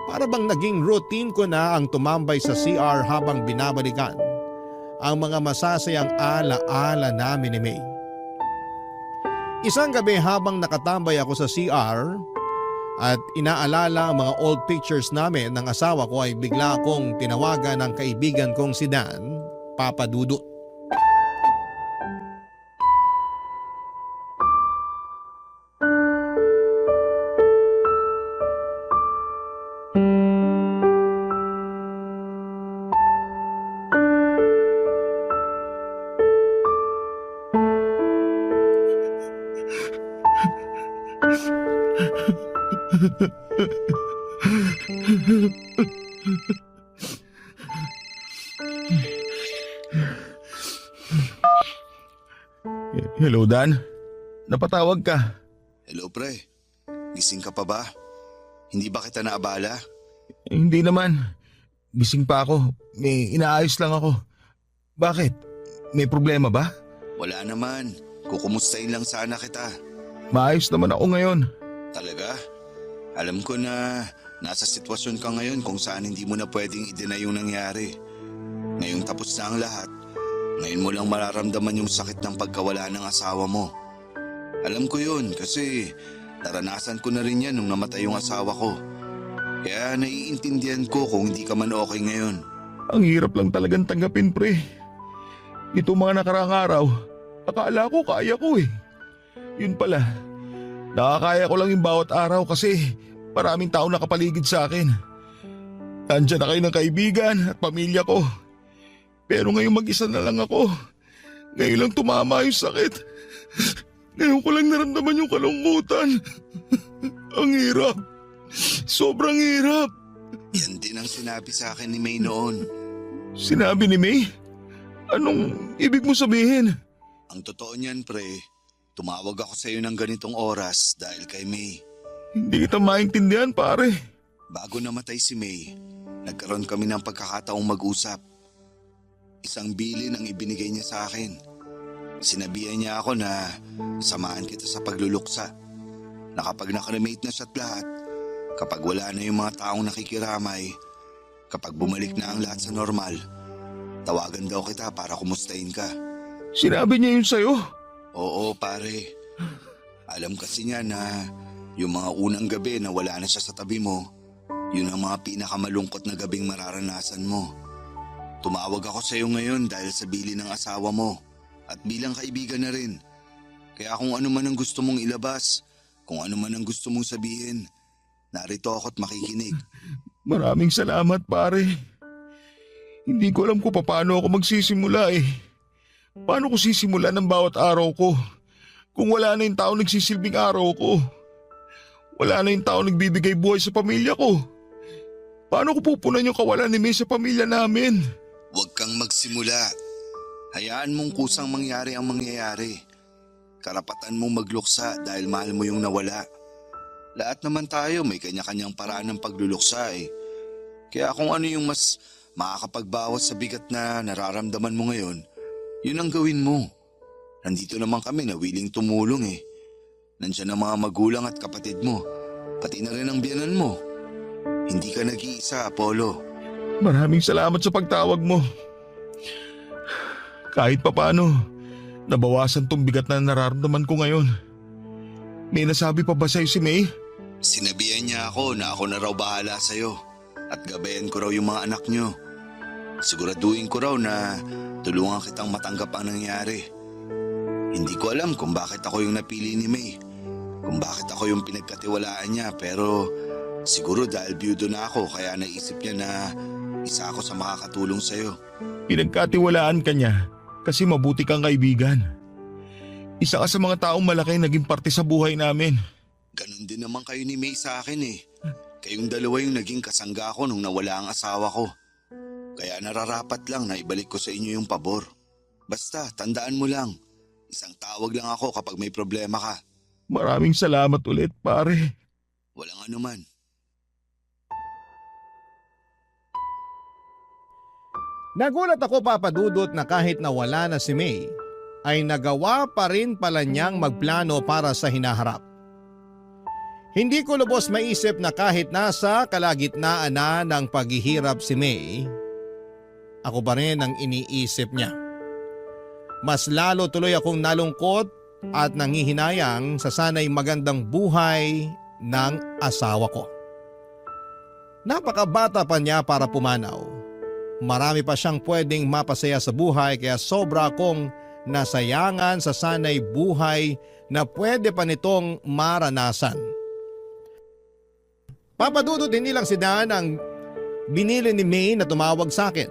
Para bang naging routine ko na ang tumambay sa CR habang binabalikan ang mga masasayang ala-ala namin ni May. Isang gabi habang nakatambay ako sa CR at inaalala ang mga old pictures namin ng asawa ko ay bigla akong tinawagan ng kaibigan kong si Dan, Papa Dudut. Hello, Dan. Napatawag ka. Hello pre, gising ka pa ba? Hindi ba kita naabala? Hindi naman. Gising pa ako. May inaayos lang ako. Bakit? May problema ba? Wala naman, kukumustahin lang sana kita. Maayos naman ako ngayon. Talaga? Alam ko na nasa sitwasyon ka ngayon kung saan hindi mo na pwedeng i-deny yung nangyari. Ngayong tapos na ang lahat, ngayon mo lang mararamdaman yung sakit ng pagkawala ng asawa mo. Alam ko yun kasi naranasan ko na rin yan nung namatay yung asawa ko. Kaya naiintindihan ko kung hindi ka man okay ngayon. Ang hirap lang talagang tanggapin, pre. Ito mga nakaraang araw, akala ko kaya ko eh. Yun pala, nakakaya ko lang yung bawat araw kasi maraming tao nakapaligid sa akin. Nandiyan na kayo ng kaibigan at pamilya ko. Pero ngayon mag-isa na lang ako. Ngayon lang tumama yung sakit. Ngayon ko lang naramdaman yung kalungkutan. Ang hirap. Sobrang hirap. Yan din ang sinabi sa akin ni May noon. Sinabi ni May? Anong ibig mo sabihin? Ang totoo niyan pre, tumawag ako sa iyo ng ganitong oras dahil kay May. Hindi kita maintindihan, pare. Bago namatay si May, nagkaroon kami ng pagkakataong mag-usap. Isang bilin ang ibinigay niya sa akin. Sinabihan niya ako na samahan kita sa pagluluksa. Na kapag nakremate na siya't lahat, Kapag wala na yung mga taong nakikiramay, kapag bumalik na ang lahat sa normal, tawagan daw kita para kumustahin ka. Sinabi niya yun sa'yo? Oo pare, alam kasi niya na yung mga unang gabi na wala na siya sa tabi mo, yun ang mga pinakamalungkot na gabing mararanasan mo. Tumawag ako sa iyo ngayon dahil sa bili ng asawa mo at bilang kaibigan na rin. Kaya kung ano man ang gusto mong ilabas, kung ano man ang gusto mong sabihin, narito ako't makikinig. Maraming salamat pare. Hindi ko alam kung paano ako magsisimula eh. Paano ko sisimulan ang bawat araw ko kung wala na yung tao nagsisilbing araw ko? Wala na yung tao nagbibigay buhay sa pamilya ko. Paano ko pupunan yung kawalan ni May sa pamilya namin? Huwag kang magsimula. Hayaan mong kusang mangyari ang mangyayari. Karapatan mong magluksa dahil mahal mo yung nawala. Lahat naman tayo may kanya-kanyang paraan ng pagluluksa eh. Kaya kung ano yung mas makakapagbawas sa bigat na nararamdaman mo ngayon, yun ang gawin mo. Nandito naman kami na willing tumulong eh. Nandiyan ang mga magulang at kapatid mo, pati na rin ang biyanan mo. Hindi ka nag-iisa, Apollo. Maraming salamat sa pagtawag mo. Kahit papano, nabawasan tong bigat na nararamdaman ko ngayon. May nasabi pa ba sa'yo si May? Sinabihan niya ako na ako na raw bahala sa'yo at gabayan ko raw yung mga anak niyo. Siguraduhin ko raw na tulungan kitang matanggap ang nangyari. Hindi ko alam kung bakit ako yung napili ni May. Kung bakit ako yung pinagkatiwalaan niya, pero siguro dahil biyudo na ako kaya naisip niya na isa ako sa makakatulong sa'yo. Pinagkatiwalaan ka niya kasi mabuti kang kaibigan. Isa ka sa mga taong malaki naging parte sa buhay namin. Ganon din naman kayo ni May sa akin eh. Kayong dalawa yung naging kasangga ko nung nawala ang asawa ko. Kaya nararapat lang na ibalik ko sa inyo yung pabor. Basta, tandaan mo lang, isang tawag lang ako kapag may problema ka. Maraming salamat ulit, pare. Walang anuman. Nagulat ako papadudot na kahit nawala na si May, ay nagawa pa rin pala niyang magplano para sa hinaharap. Hindi ko lubos maisip na kahit nasa kalagitnaan na ng paghihirap si May, ako pa rin ang iniisip niya. Mas lalo tuloy akong nalungkot at nangihinayang sa sanay magandang buhay ng asawa ko. Napakabata pa niya para pumanaw. Marami pa siyang pwedeng mapasaya sa buhay kaya sobra akong nasayangan sa sanay buhay na pwede pa nitong maranasan. Papadudot din nilang si Dan ang binili ni May na tumawag sa akin.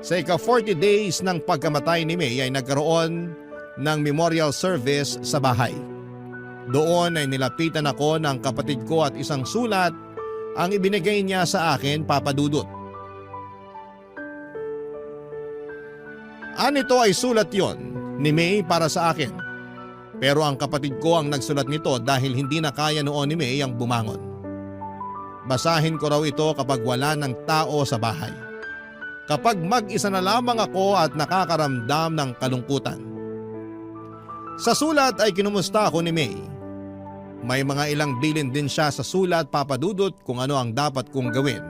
Sa ika-40 days ng pagkamatay ni May ay nagkaroon ng memorial service sa bahay. Doon ay nilapitan ako ng kapatid ko at isang sulat ang ibinigay niya sa akin, papadudot. Anito ay sulat yon ni May para sa akin. Pero ang kapatid ko ang nagsulat nito dahil hindi na kaya noon ni May ang bumangon. Basahin ko raw ito kapag wala ng tao sa bahay. Kapag mag-isa na lamang ako at nakakaramdam ng kalungkutan. Sa sulat ay kinumusta ako ni May. May mga ilang bilin din siya sa sulat, papadudot, kung ano ang dapat kong gawin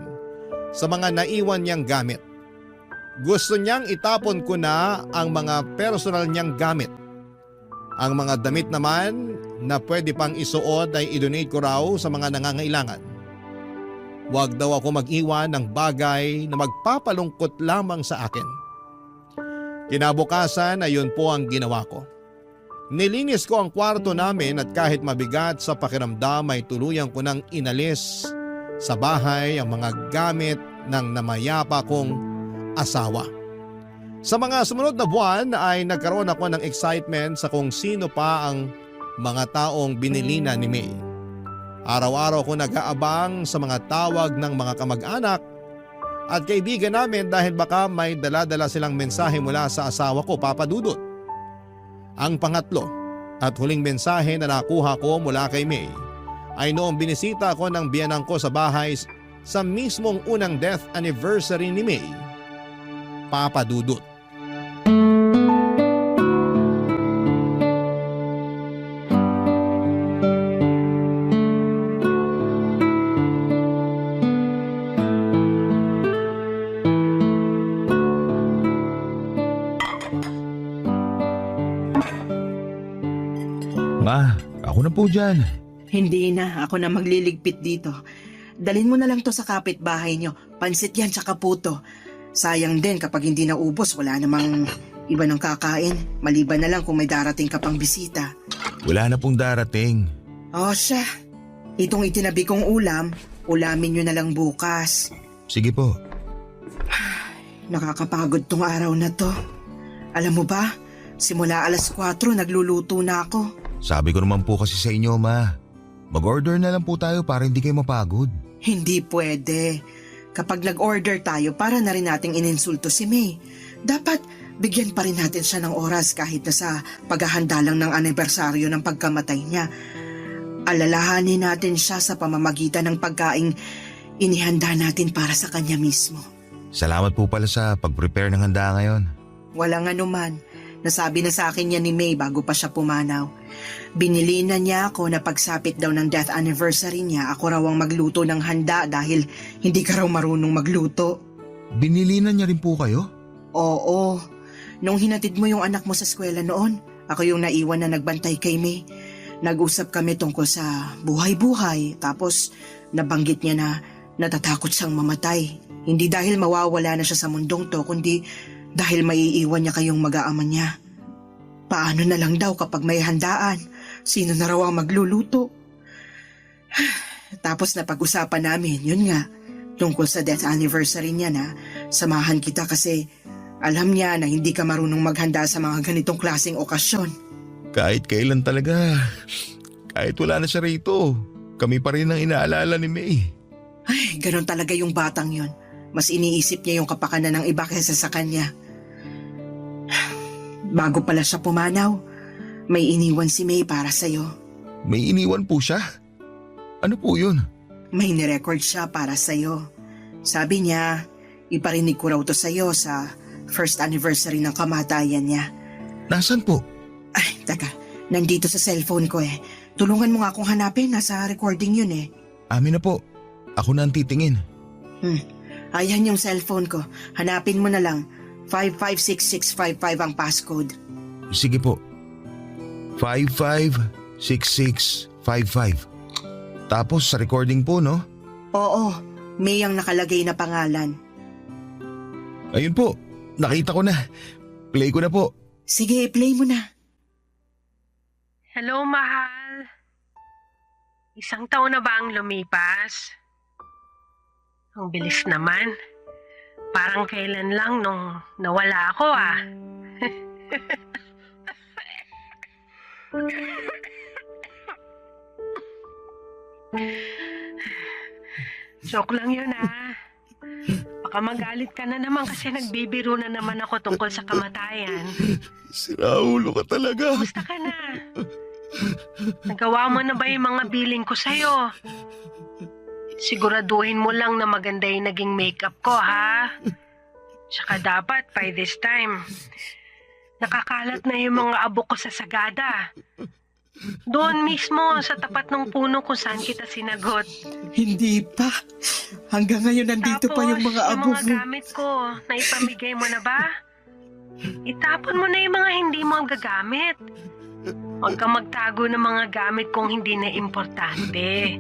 sa mga naiwan niyang gamit. Gusto niyang itapon ko na ang mga personal niyang gamit. Ang mga damit naman na pwede pang isuot ay idonate ko raw sa mga nangangailangan. Huwag daw ako mag-iwan ng bagay na magpapalungkot lamang sa akin. Kinabukasan ay yun po ang ginawa ko. Nilinis ko ang kwarto namin at kahit mabigat sa pakiramdam ay tuluyan ko nang inalis sa bahay ang mga gamit ng namayapa kong asawa. Sa mga sumunod na buwan ay nagkaroon ako ng excitement sa kung sino pa ang mga taong binilina ni May. Araw-araw ko nag-aabang sa mga tawag ng mga kamag-anak at kaibigan namin dahil baka may dala-dala silang mensahe mula sa asawa ko, papadudot. Ang pangatlo at huling mensahe na nakuha ko mula kay May ay noong binisita ko ng biyanang ko sa bahay sa mismong unang death anniversary ni May, papadudot. Ma, ako na po dyan. Hindi na, ako na magliligpit dito. Dalhin mo na lang to sa kapitbahay nyo. Pansit yan tsaka puto. Sayang din kapag hindi naubos, wala namang iba ng kakain. Maliban na lang kung may darating ka pang bisita. Wala na pong darating. O siya, itong itinabi kong ulam, ulamin nyo na lang bukas. Sige po. Nakakapagod tong araw na to. Alam mo ba, simula alas 4 nagluluto na ako. Sabi ko naman po kasi sa inyo, Ma. Mag-order na lang po tayo para hindi kayo mapagod. Hindi pwede. Kapag nag-order tayo, para na rin nating ininsulto si May. Dapat bigyan pa rin natin siya ng oras kahit na sa paghahanda lang ng anibersaryo ng pagkamatay niya. Alalahanin natin siya sa pamamagitan ng pagkaing inihanda natin para sa kanya mismo. Salamat po pala sa pag-prepare ng handa ngayon. Walang anuman. Nasabi na sa akin yan ni May bago pa siya pumanaw. Binili na niya ako na pagsapit daw ng death anniversary niya, ako raw ang magluto ng handa dahil hindi ka raw marunong magluto. Binili na niya rin po kayo? Oo. Nung hinatid mo yung anak mo sa eskwela noon, ako yung naiwan na nagbantay kay May. Nag-usap kami tungkol sa buhay-buhay, tapos nabanggit niya na natatakot siyang mamatay. Hindi dahil mawawala na siya sa mundong to, kundi dahil maiiwan niya kayong mag-aama niya. Paano na lang daw kapag may handaan? Sino na raw ang magluluto? Tapos napag-usapan namin, yun nga, tungkol sa death anniversary niya na samahan kita kasi alam niya na hindi ka marunong maghanda sa mga ganitong klaseng okasyon. Kahit kailan talaga. Kahit wala na siya rito. Kami pa rin ang inaalala ni May. Ay, ganun talaga yung batang yon. Mas iniisip niya yung kapakanan ng iba kaysa sa kanya. Bago pala siya pumanaw, may iniwan si May para sa'yo. May iniwan po siya? Ano po yun? May nirecord siya para sa'yo. Sabi niya, iparinig ko raw to sa'yo sa first anniversary ng kamatayan niya. Nasaan po? Ay, taka, nandito sa cellphone ko eh. Tulungan mo nga akong hanapin, nasa recording yun eh. Amin na po. Ako na ang titingin. Ayan yung cellphone ko. Hanapin mo na lang. 556655 ang passcode. Sige po. 556655. Tapos sa recording po, no? Oo, May ang nakalagay na pangalan. Ayun po. Nakita ko na. Play ko na po. Sige, play mo na. Hello, mahal. 1 taon na ba ang lumipas? Ang bilis naman. Parang kailan lang nung nawala ako ah. Joke lang yun ah. Baka magalit ka na naman kasi nagbibiro na naman ako tungkol sa kamatayan. Siraulo ka talaga. Kumusta ka na? Nagawa mo na ba yung mga billing ko sa'yo? Siguraduhin mo lang na maganda yung naging makeup ko, ha? Tsaka dapat, by this time, nakakalat na yung mga abo ko sa sagada. Doon mismo, sa tapat ng puno kung saan kita sinagot. Hindi pa. Hanggang ngayon nandito pa yung mga abo yung mga mo. gamit ko, naipamigay mo na ba? Itapon mo na yung mga hindi mo gagamit. Huwag kang magtago ng mga gamit kung hindi na importante.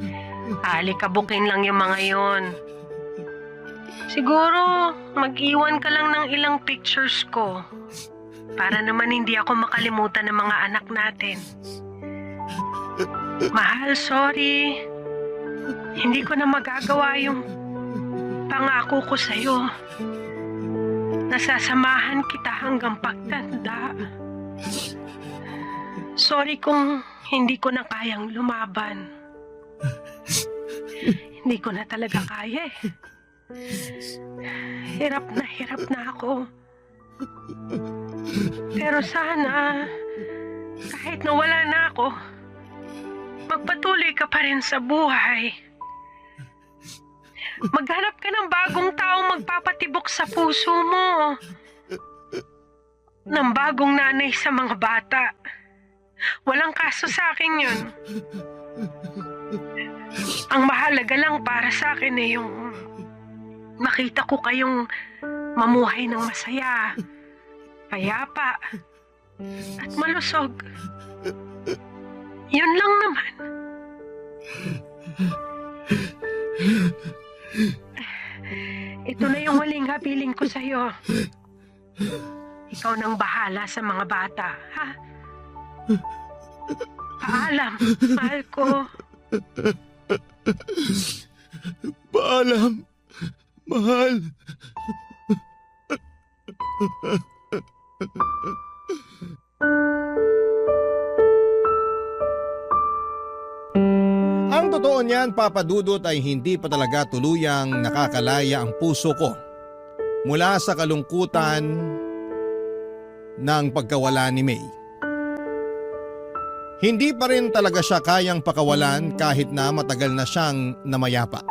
Alikabukin lang yung mga yon. Siguro, mag-iwan ka lang ng ilang pictures ko para naman hindi ako makalimutan ng mga anak natin. Mahal, sorry. Hindi ko na magagawa yung pangako ko sa'yo. Nasasamahan kita hanggang pagtanda. Sorry kung hindi ko na kayang lumaban. Hindi ko na talaga kaya eh. Hirap na ako. Pero sana, kahit nawala na ako, magpatuloy ka pa rin sa buhay. Maghanap ka ng bagong taong magpapatibok sa puso mo. Ng bagong nanay sa mga bata. Walang kaso sa akin yun. Ang mahalaga lang para sa akin ay yung makita ko kayong mamuhay ng masaya, payapa, at malusog. Yun lang naman. Ito na yung huling habiling ko sa'yo. Ikaw nang bahala sa mga bata, ha? Paalam, mahal ko. Paalam, mahal. Ang totoo niyan, Papa Dudut, ay hindi pa talaga tuluyang nakakalaya ang puso ko mula sa kalungkutan ng pagkawala ni May. Hindi pa rin talaga siya kayang pakawalan kahit na matagal na siyang namayapa.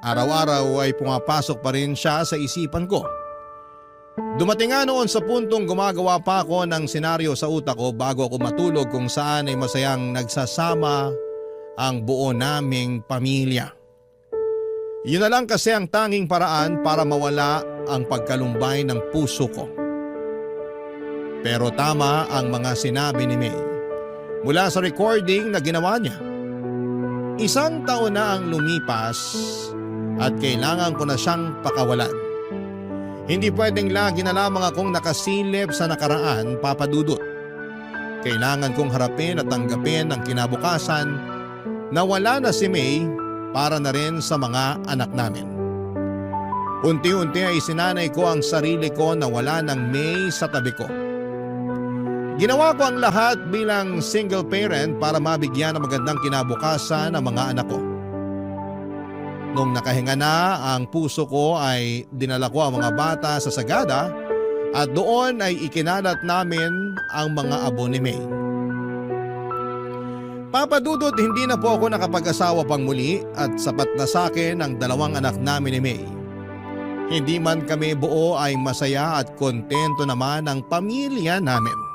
Araw-araw ay pumapasok pa rin siya sa isipan ko. Dumating nga noon sa puntong gumagawa pa ako ng senaryo sa utak ko bago ako matulog kung saan ay masayang nagsasama ang buo naming pamilya. Yun na lang kasi ang tanging paraan para mawala ang pagkalumbay ng puso ko. Pero tama ang mga sinabi ni May mula sa recording na ginawa niya. 1 taon na ang lumipas at kailangan ko na siyang pakawalan. Hindi pwedeng lagi na lamang akong nakasilip sa nakaraan, Papa Dudut. Kailangan kong harapin at tanggapin ang kinabukasan na wala na si May para na rin sa mga anak namin. Unti-unti ay sinanay ko ang sarili ko na wala ng May sa tabi ko. Ginawa ko ang lahat bilang single parent para mabigyan ng magandang kinabukasan ang mga anak ko. Nung nakahinga na ang puso ko ay dinala ko ang mga bata sa sagada at doon ay ikinalat namin ang mga abo ni May. Papa Dudut, hindi na po ako nakapag-asawa pang muli at sapat na sa akin ang 2 anak namin ni May. Hindi man kami buo ay masaya at kontento naman ang pamilya namin.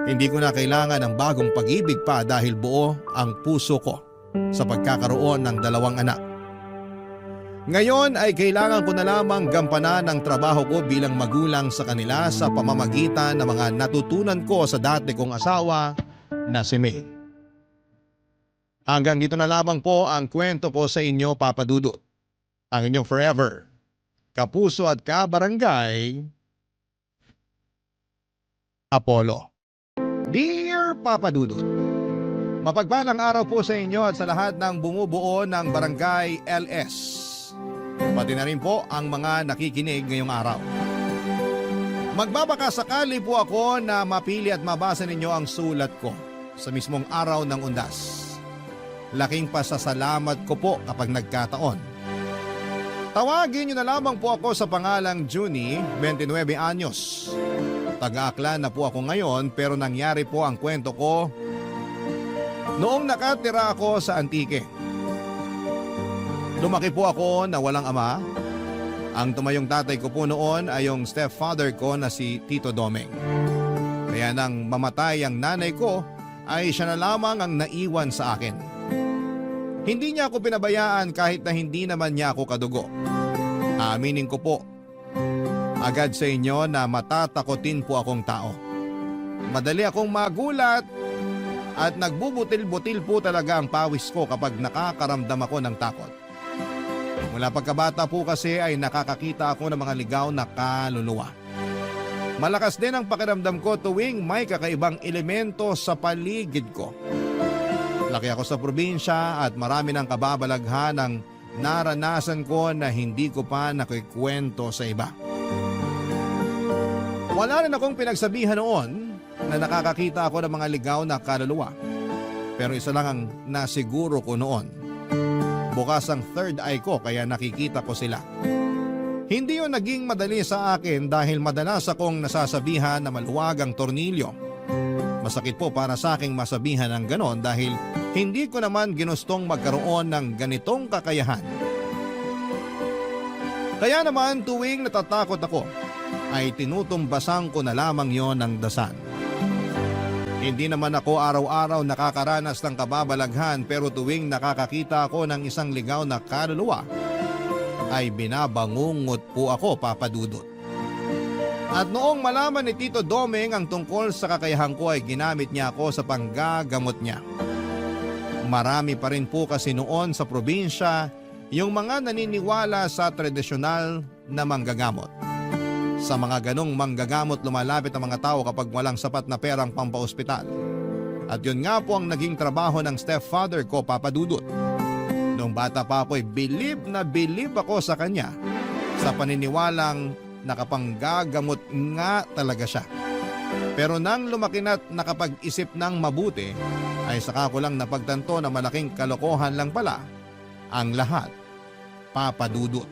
Hindi ko na kailangan ng bagong pag-ibig pa dahil buo ang puso ko sa pagkakaroon ng 2 anak. Ngayon ay kailangan ko na lamang gampanan ang trabaho ko bilang magulang sa kanila sa pamamagitan ng mga natutunan ko sa dati kong asawa na si May. Hanggang dito na lamang po ang kwento ko sa inyo, Papa Dudut. Ang inyong forever, kapuso at kabarangay, Apollo. Dear Papa Dudut, mapagpalang araw po sa inyo at sa lahat ng bumubuo ng Barangay LS. Pati na rin po ang mga nakikinig ngayong araw. Magbabakasakali po ako na mapili at mabasa ninyo ang sulat ko sa mismong araw ng undas. Laking pasasalamat ko po kapag nagkataon. Tawagin niyo na lamang po ako sa pangalang Junie, 29 anyos. Taga-Aklan na po ako ngayon pero nangyari po ang kwento ko noong nakatira ako sa Antique. Lumaki po ako na walang ama. Ang tumayong tatay ko po noon ay yung stepfather ko na si Tito Domeng. Kaya nang mamatay ang nanay ko ay siya na lamang ang naiwan sa akin. Hindi niya ako pinabayaan kahit na hindi naman niya ako kadugo. Aaminin ko po agad sa inyo na matatakotin po akong tao. Madali akong magulat at nagbubutil-butil po talaga ang pawis ko kapag nakakaramdam ako ng takot. Mula pagkabata po kasi ay nakakakita ako ng mga ligaw na kaluluwa. Malakas din ang pakiramdam ko tuwing may kakaibang elemento sa paligid ko. Laki ako sa probinsya at marami ng kababalaghan ang naranasan ko na hindi ko pa nakikwento sa iba. Wala rin akong pinagsabihan noon na nakakakita ako ng mga ligaw na kaluluwa. Pero isa lang ang nasiguro ko noon. Bukas ang third eye ko kaya nakikita ko sila. Hindi yun naging madali sa akin dahil madalas akong nasasabihan na maluwag ang tornilyo. Masakit po para sa aking masabihan ng ganon dahil hindi ko naman ginustong magkaroon ng ganitong kakayahan. Kaya naman tuwing natatakot ako ay tinutumbasan ko na lamang yon ng dasan. Hindi naman ako araw-araw nakakaranas ng kababalaghan pero tuwing nakakakita ako ng isang ligaw na kaluluwa ay binabangungot po ako, Papa Dudut. At noong malaman ni Tito Domeng ang tungkol sa kakayahan ko ay ginamit niya ako sa panggagamot niya. Marami pa rin po kasi noon sa probinsya yung mga naniniwala sa tradisyonal na manggagamot. Sa mga ganong manggagamot lumalapit ang mga tao kapag walang sapat na perang pampaospital. At yun nga po ang naging trabaho ng stepfather ko, Papa Dudut. Noong bata pa ako'y bilib na bilib ako sa kanya sa paniniwalang nakapanggagamot nga talaga siya. Pero nang lumaki na't nakapag-isip ng mabuti, ay saka ko lang napagtanto na malaking kalokohan lang pala ang lahat, Papa Dudut.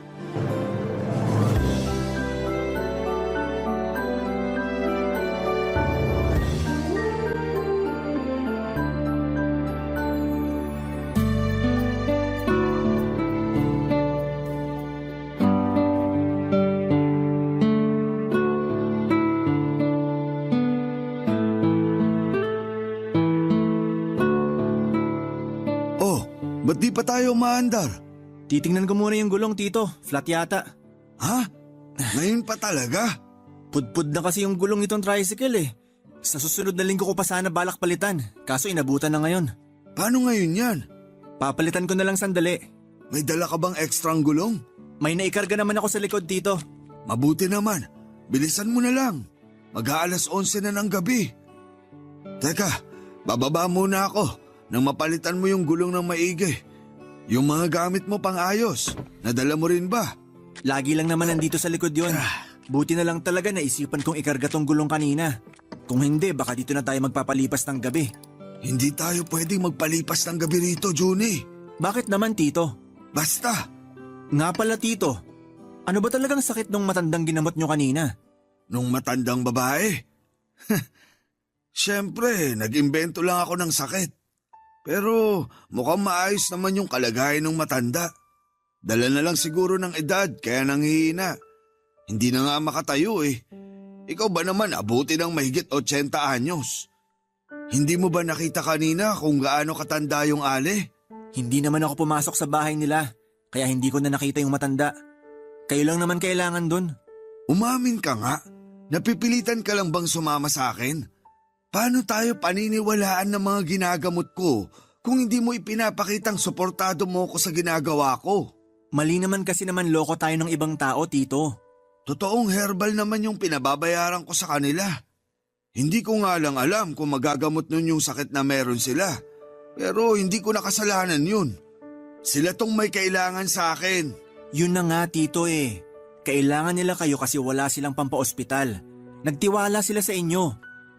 Oh, ba't di pa tayo maandar? Titingnan ko muna yung gulong, Tito. Flat yata. Ha? Ngayon pa talaga? Pudpud na kasi yung gulong nitong tricycle eh. Sa susunod na linggo ko pa sana balak palitan. Kaso inabutan na ngayon. Paano ngayon yan? Papalitan ko na lang sandali. May dala ka bang ekstrang gulong? May naikarga naman ako sa likod, Tito. Mabuti naman. Bilisan mo na lang. Mag-aalas 11 na ng gabi. Teka, bababa muna ako nang mapalitan mo yung gulong ng maigi. Yung mga gamit mo pang ayos, nadala mo rin ba? Lagi lang naman nandito sa likod yon. Buti na lang talaga naisipan kong ikarga tong gulong kanina. Kung hindi, baka dito na tayo magpapalipas ng gabi. Hindi tayo pwedeng magpalipas ng gabi rito, Juni. Bakit naman, Tito? Basta, Nga pala, Tito. Ano ba talagang sakit nung matandang ginamot nyo kanina? nung matandang babae. Siyempre, nag-imbento lang ako ng sakit. Pero mukhang maayos naman yung kalagayan ng matanda. Dala na lang siguro ng edad kaya nanghihina. Hindi na nga makatayo eh. Ikaw ba naman abuti ng mahigit 80 anyos? Hindi mo ba nakita kanina kung gaano katanda yung ale? Hindi naman ako pumasok sa bahay nila, kaya hindi ko na nakita yung matanda. Kayo lang naman kailangan dun. Umamin ka nga. Napipilitan ka lang bang sumama sa akin? Paano tayo paniniwalaan ng mga ginagamot ko kung hindi mo ipinapakitang suportado mo ko sa ginagawa ko? Mali naman kasi naman loko tayo ng ibang tao, Tito. Totoong herbal naman yung pinababayaran ko sa kanila. Hindi ko nga lang alam kung magagamot nun yung sakit na meron sila. Pero hindi ko nakasalanan yun. Sila tong may kailangan sa akin. Yun na nga, Tito eh. Kailangan nila kayo kasi wala silang pampaospital. Nagtiwala sila sa inyo.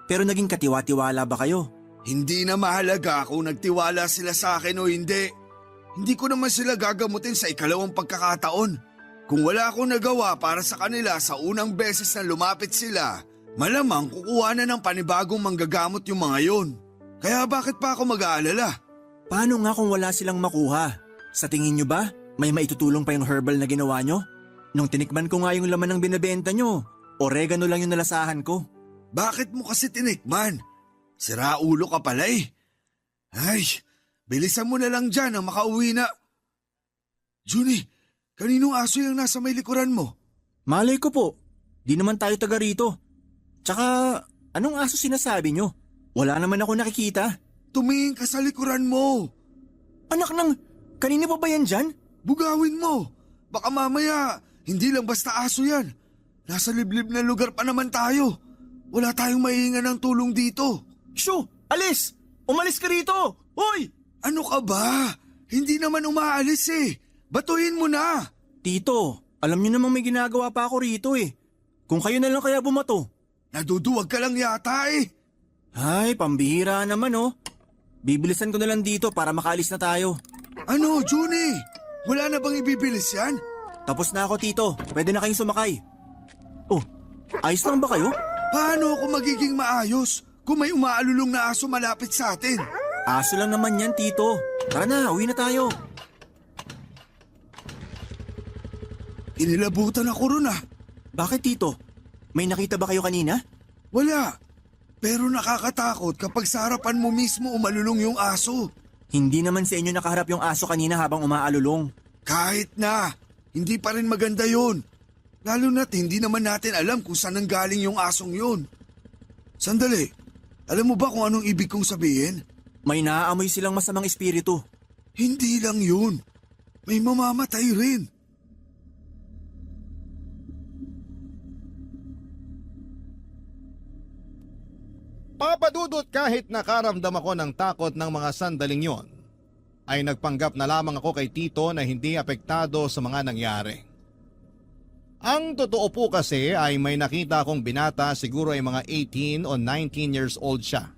Pero naging katiwa-tiwala ba kayo? Hindi na mahalaga kung nagtiwala sila sa akin o hindi. Hindi ko naman sila gagamutin sa ikalawang pagkakataon. Kung wala akong nagawa para sa kanila sa unang beses na lumapit sila, malamang kukuha na ng panibagong manggagamot yung mga yon. Kaya bakit pa ako mag-aalala? Paano nga kung wala silang makuha? Sa tingin nyo ba, may maitutulong pa yung herbal na ginawa nyo? Nung tinikman ko nga yung laman ng binibenta nyo, oregano lang yung nalasahan ko. Bakit mo kasi tinikman? Sira ulo ka pala eh. Ay, bilisan mo na lang dyan ang makauwi na. Juni, kaninong aso yung nasa may likuran mo? Malay ko po, di naman tayo taga rito. Tsaka, anong aso sinasabi nyo? Wala naman ako nakikita. Tumingin ka sa likuran mo. Anak ng, kanina pa ba yan dyan? Bugawin mo. Baka mamaya, hindi lang basta aso yan. Nasa liblib na lugar pa naman tayo. Wala tayong maihingan ng tulong dito. Shoo! Alis! Umalis ka rito! Hoy! Ano ka ba? Hindi naman umaalis eh. Batuhin mo na. Tito, alam niyo namang may ginagawa pa ako rito eh. Kung kayo na lang kaya bumato. Naduduwag ka lang yata eh. Ay, pambihira naman oh. Bibilisan ko na lang dito para makaalis na tayo. Ano, Juni? Wala na bang ibibilis yan? Tapos na ako, Tito. Pwede na kayong sumakay. Oh, ayos lang ba kayo? Paano ako magiging maayos kung may umaalulong na aso malapit sa atin? Aso lang naman yan, Tito. Tara na, uwi na tayo. Inilabutan ako ron ah. Bakit, Tito? May nakita ba kayo kanina? Wala. Pero nakakatakot kapag sa harapan mo mismo umalulong yung aso. Hindi naman sa inyo nakaharap yung aso kanina habang umaalulong. Kahit na, hindi pa rin maganda yun. Lalo na't hindi naman natin alam kung saan nanggaling yung asong yun. Sandali, alam mo ba kung anong ibig kong sabihin? May naaamoy silang masamang espiritu. Hindi lang yun. May mamamatay rin. Papadudot kahit nakaramdam ako ng takot ng mga sandaling yon, ay nagpanggap na lamang ako kay Tito na hindi apektado sa mga nangyari. Ang totoo po kasi ay may nakita akong binata, siguro ay mga 18 o 19 years old siya,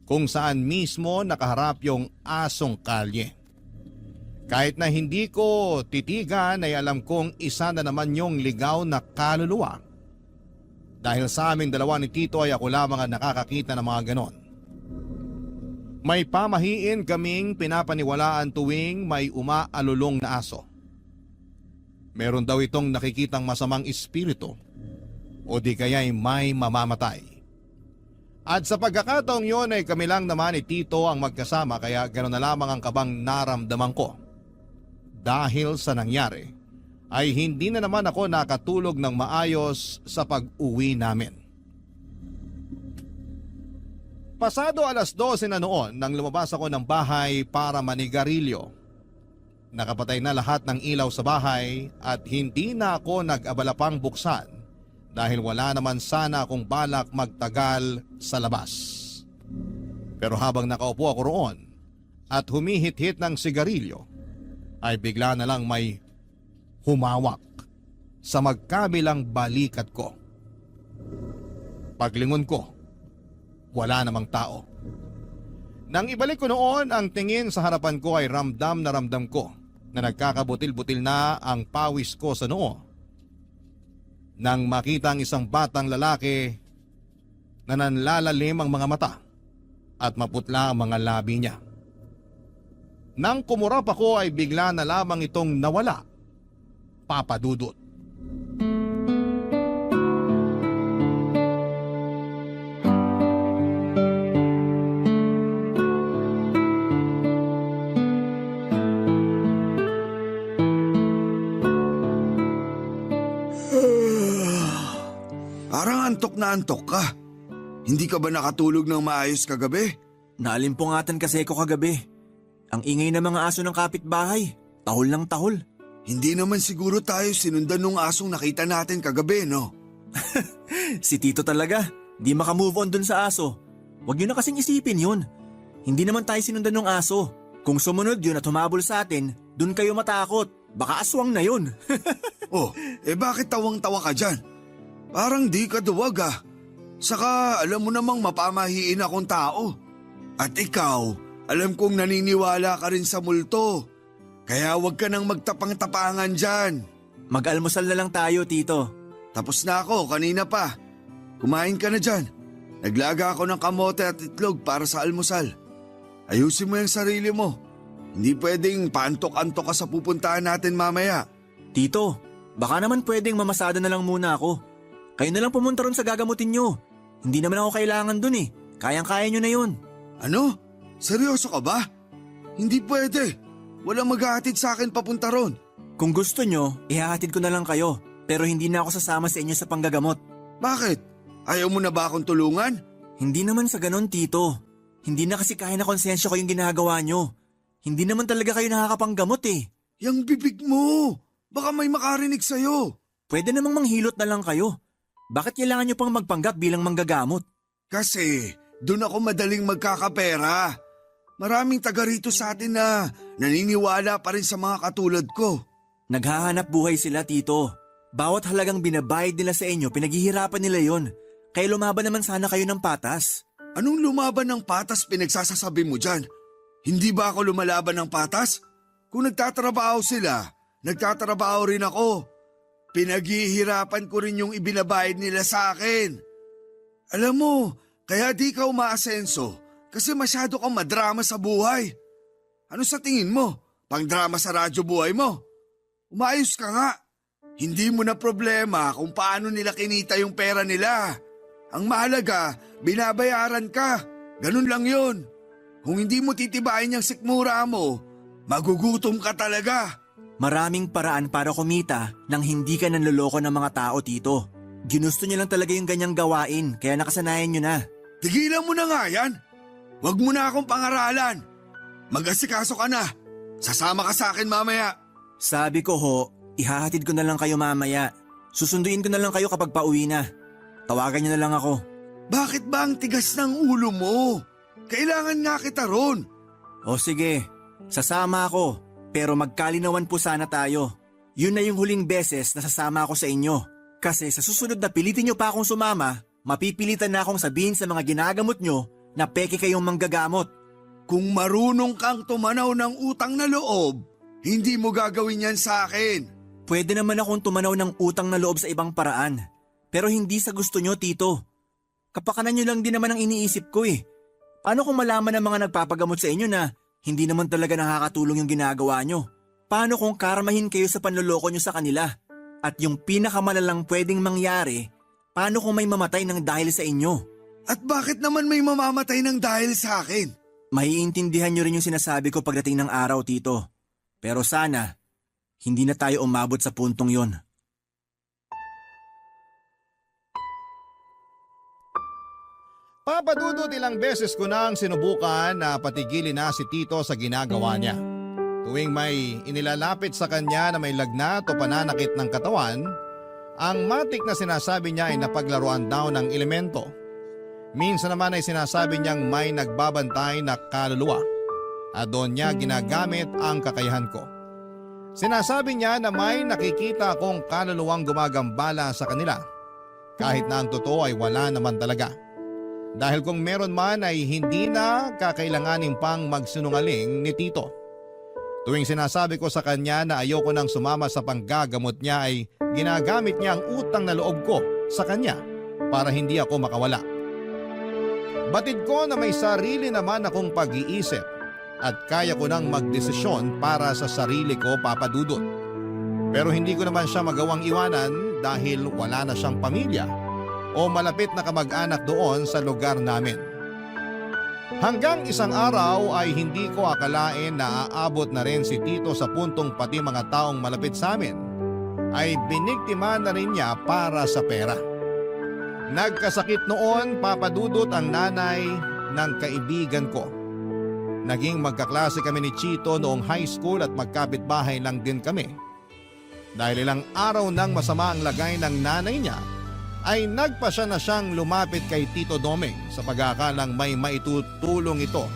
kung saan mismo nakaharap yung asong kalye. Kahit na hindi ko titigan ay alam kong isa na naman yung ligaw na kaluluwa. Dahil sa amin dalawa ni Tito ay ako lamang ang nakakakita ng mga ganon. May pamahiin kaming pinapaniwalaan tuwing may umaalulong na aso. Meron daw itong nakikitang masamang espiritu o di kaya'y may mamamatay. At sa pagkakataong yon ay kami lang naman ni Tito ang magkasama kaya gano'n na lamang ang kabang naramdaman ko. Dahil sa nangyari ay hindi na naman ako nakatulog ng maayos sa pag-uwi namin. Pasado 12:00 na noon nang lumabas ako ng bahay para manigarilyo. Nakapatay na lahat ng ilaw sa bahay at hindi na ako nag-abala pang buksan dahil wala naman sana akong balak magtagal sa labas. Pero habang nakaupo ako roon at humihit-hit ng sigarilyo, ay bigla na lang may humawak sa magkabilang balikat ko. Paglingon ko, wala namang tao. Nang ibalik ko noon ang tingin sa harapan ko ay ramdam na ramdam ko na nagkakabutil-butil na ang pawis ko sa noo. Nang makita ang isang batang lalaki na nanlalalim ang mga mata at maputla ang mga labi niya. Nang kumurap ako ay bigla na lamang itong nawala. Papadudot. Parang antok na antok ka. Hindi ka ba nakatulog ng maayos kagabi? Naalimpungatan kasi ako kagabi. Ang ingay ng mga aso ng kapitbahay. Tahol ng tahol. Hindi naman siguro tayo sinundan nung asong nakita natin kagabi, no? Si Tito talaga. Di makamove on dun sa aso. Huwag nyo na kasing isipin yun. Hindi naman tayo sinundan ng aso. Kung sumunod yun at humabol sa atin, dun kayo matakot. Baka aswang na yun. Oh, bakit tawang-tawa ka dyan? Parang di ka duwag ah. Saka alam mo namang mapamahiin akong tao. At ikaw, alam kong naniniwala ka rin sa multo. Kaya huwag ka nang magtapang-tapangan dyan. Mag-almusal na lang tayo, Tito. Tapos na ako, kanina pa. Kumain ka na dyan. Naglaga ako ng kamote at itlog para sa almusal. Ayusin mo yung sarili mo. Hindi pwedeng paantok-antok ka sa pupuntahan natin mamaya. Tito, baka naman pwedeng mamasada na lang muna ako. Kayo na lang pumunta ron sa gagamutin nyo. Hindi naman ako kailangan dun eh. Kayang-kaya nyo na yun. Ano? Seryoso ka ba? Hindi pwede. Walang maghahatid sa akin papunta ron. Kung gusto nyo, ihahatid ko na lang kayo. Pero hindi na ako sasama sa inyo sa panggagamot. Bakit? Ayaw mo na ba akong tulungan? Hindi naman sa ganon, Tito. Hindi na kasi kaya na konsensya ko yung ginagawa nyo. Hindi naman talaga kayo nakakapanggamot eh. Yang bibig mo! Baka may makarinig sa'yo. Pwede namang manghilot na lang kayo. Bakit kailangan nyo pang magpanggap bilang manggagamot? Kasi doon ako madaling magkakapera. Maraming taga rito sa atin na naniniwala pa rin sa mga katulad ko. Naghahanap buhay sila, Tito. Bawat halagang binabayad nila sa inyo, pinaghihirapan nila yon. Kaya lumaban naman sana kayo ng patas. Anong lumaban ng patas pinagsasasabi mo dyan? Hindi ba ako lumalaban ng patas? Kung nagtatrabaho sila, nagtatrabaho rin ako. Pinaghihirapan ko rin yung ibinabayad nila sa akin. Alam mo, kaya di ka umaasenso kasi masyado kang madrama sa buhay. Ano sa tingin mo? Pang-drama sa radyo buhay mo? Umayos ka nga. Hindi mo na problema kung paano nila kinita yung pera nila. Ang mahalaga, binabayaran ka. Ganun lang yun. Kung hindi mo titibayin yung sikmura mo, magugutom ka talaga. Maraming paraan para kumita nang hindi ka nanloloko ng mga tao, Tito. Ginusto niyo lang talaga yung ganyang gawain, kaya nakasanayan niyo na. Tigilan mo na nga yan. Huwag mo na akong pangaralan. Mag-asikaso ka na. Sasama ka sa akin mamaya. Sabi ko ho, ihahatid ko na lang kayo mamaya. Susunduin ko na lang kayo kapag pauwi na. Tawagan niyo na lang ako. Bakit ba ang tigas ng ulo mo? Kailangan nga kita ron. O sige, sasama ako. Pero magkalinawan po sana tayo. Yun na yung huling beses na sasama ako sa inyo. Kasi sa susunod na pilitin nyo pa akong sumama, mapipilitan na akong sabihin sa mga ginagamot nyo na peke kayong manggagamot. Kung marunong kang tumanaw ng utang na loob, hindi mo gagawin yan sa akin. Pwede naman akong tumanaw ng utang na loob sa ibang paraan. Pero hindi sa gusto nyo, Tito. Kapakanan nyo lang din naman ang iniisip ko eh. Paano kung malaman ng mga nagpapagamot sa inyo na hindi naman talaga nakakatulong yung ginagawa nyo? Paano kung karmahin kayo sa panloloko nyo sa kanila? At yung pinakamalalang pwedeng mangyari, paano kung may mamatay ng dahil sa inyo? At bakit naman may mamamatay ng dahil sa akin? Maiintindihan nyo rin yung sinasabi ko pagdating ng araw, Tito. Pero sana, hindi na tayo umabot sa puntong yon. Papadudot ilang beses ko nang sinubukan na patigilin na si Tito sa ginagawa niya. Tuwing may inilalapit sa kanya na may lagnat o pananakit ng katawan, ang matik na sinasabi niya ay napaglaruan daw ng elemento. Minsan naman ay sinasabi niyang may nagbabantay na kaluluwa at doon niya ginagamit ang kakayahan ko. Sinasabi niya na may nakikita akong kaluluwang gumagambala sa kanila kahit na ang totoo ay wala naman talaga. Dahil kung meron man ay hindi na kakailanganin pang magsinungaling ni Tito. Tuwing sinasabi ko sa kanya na ayoko nang sumama sa panggagamot niya ay ginagamit niya ang utang na loob ko sa kanya para hindi ako makawala. Batid ko na may sarili naman akong pag-iisip at kaya ko nang magdesisyon para sa sarili ko, Papa Dudut. Pero hindi ko naman siya magawang iwanan dahil wala na siyang pamilya o malapit na kamag-anak doon sa lugar namin. Hanggang isang araw ay hindi ko akalain na aabot na rin si Tito sa puntong pati mga taong malapit sa amin ay biniktima na rin niya para sa pera. Nagkasakit noon, Papa Dudut, ang nanay ng kaibigan ko. Naging magkaklase kami ni Chito noong high school at magkapitbahay lang din kami. Dahil ilang araw nang masama ang lagay ng nanay niya, ay nagpasya na siyang lumapit kay Tito Doming sa pag-aakalang may maitutulong ito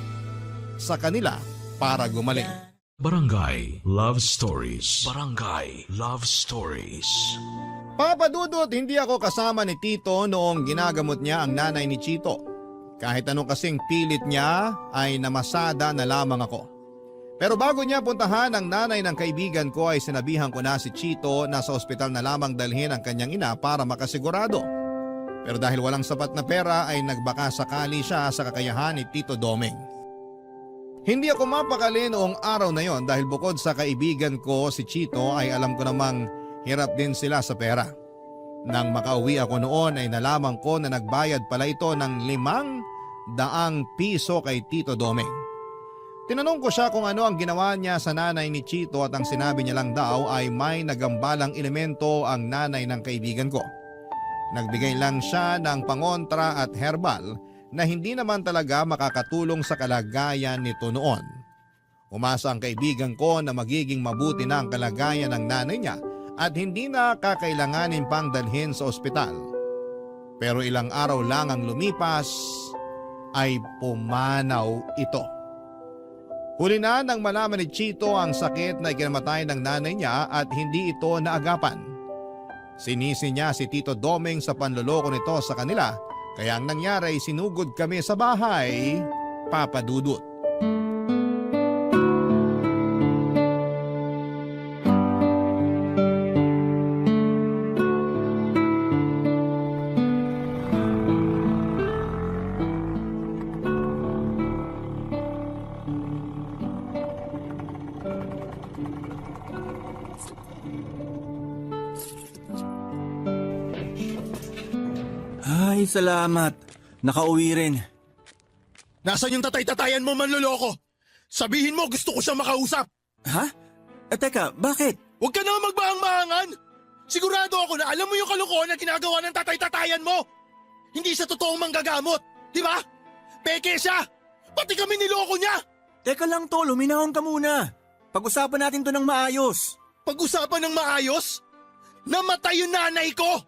sa kanila para gumaling. Barangay Love Stories. Barangay Love Stories. Papa Dudut, hindi ako kasama ni Tito noong ginagamot niya ang nanay ni Chito. Kahit anong kasing pilit niya ay namasada na lamang ako. Pero bago niya puntahan ang nanay ng kaibigan ko ay sinabihan ko na si Chito na sa ospital na lamang dalhin ang kanyang ina para makasigurado. Pero dahil walang sapat na pera ay nagbaka sakali siya sa kakayahan ni Tito Doming. Hindi ako mapakali noong araw na yon dahil bukod sa kaibigan ko si Chito ay alam ko namang hirap din sila sa pera. Nang makauwi ako noon ay nalaman ko na nagbayad pala ito ng 500 piso kay Tito Doming. Tinanong ko siya kung ano ang ginawa niya sa nanay ni Chito at ang sinabi niya lang daw ay may nagambalang elemento ang nanay ng kaibigan ko. Nagbigay lang siya ng pangontra at herbal na hindi naman talaga makakatulong sa kalagayan nito noon. Umasa ang kaibigan ko na magiging mabuti na ang kalagayan ng nanay niya at hindi na kakailanganin pang dalhin sa ospital. Pero ilang araw lang ang lumipas ay pumanaw ito. Huli na nang malaman ni Chito ang sakit na ikinamatay ng nanay niya at hindi ito naagapan. Sinisi niya si Tito Doming sa panloloko nito sa kanila kaya ang nangyari ay sinugod kami sa bahay, Papa Dudut. Ay, salamat. Nakauwi rin. Nasaan yung tatay-tatayan mo, manloloko? Sabihin mo, gusto ko siya makausap. Ha? Teka, bakit? Huwag ka na magbahang-mahangan! Sigurado ako na alam mo yung kalokohan na ginagawa ng tatay-tatayan mo! Hindi siya totoong manggagamot, di ba? Peke siya! Pati kami niloko niya! Teka lang tol, huminahon ka muna. Pag-usapan natin to ng maayos. Pag-usapan ng maayos? Namatay yung nanay ko!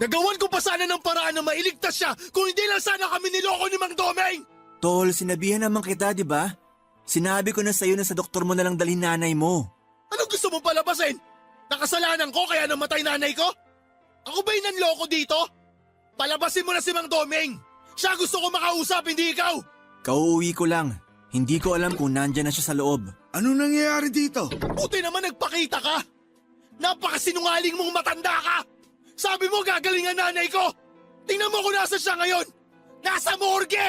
Nagawan ko pa sana ng paraan na mailigtas siya kung hindi lang sana kami niloko ni Mang Domeng! Tol, sinabihan naman kita, di ba? Sinabi ko na sa'yo na sa doktor mo na lang dalhin nanay mo. Anong gusto mong palabasin? Nakasalanan ko kaya namatay nanay ko? Ako ba yung nanloko dito? Palabasin mo na si Mang Domeng! Siya gusto ko makausap, hindi ikaw! Kauuwi ko lang. Hindi ko alam kung nandyan na siya sa loob. Ano nangyayari dito? Buti naman nagpakita ka! Napakasinungaling mong matanda ka! Sabi mo gagaling ang nanay ko! Tingnan mo kung nasa siya ngayon! Nasa morgue!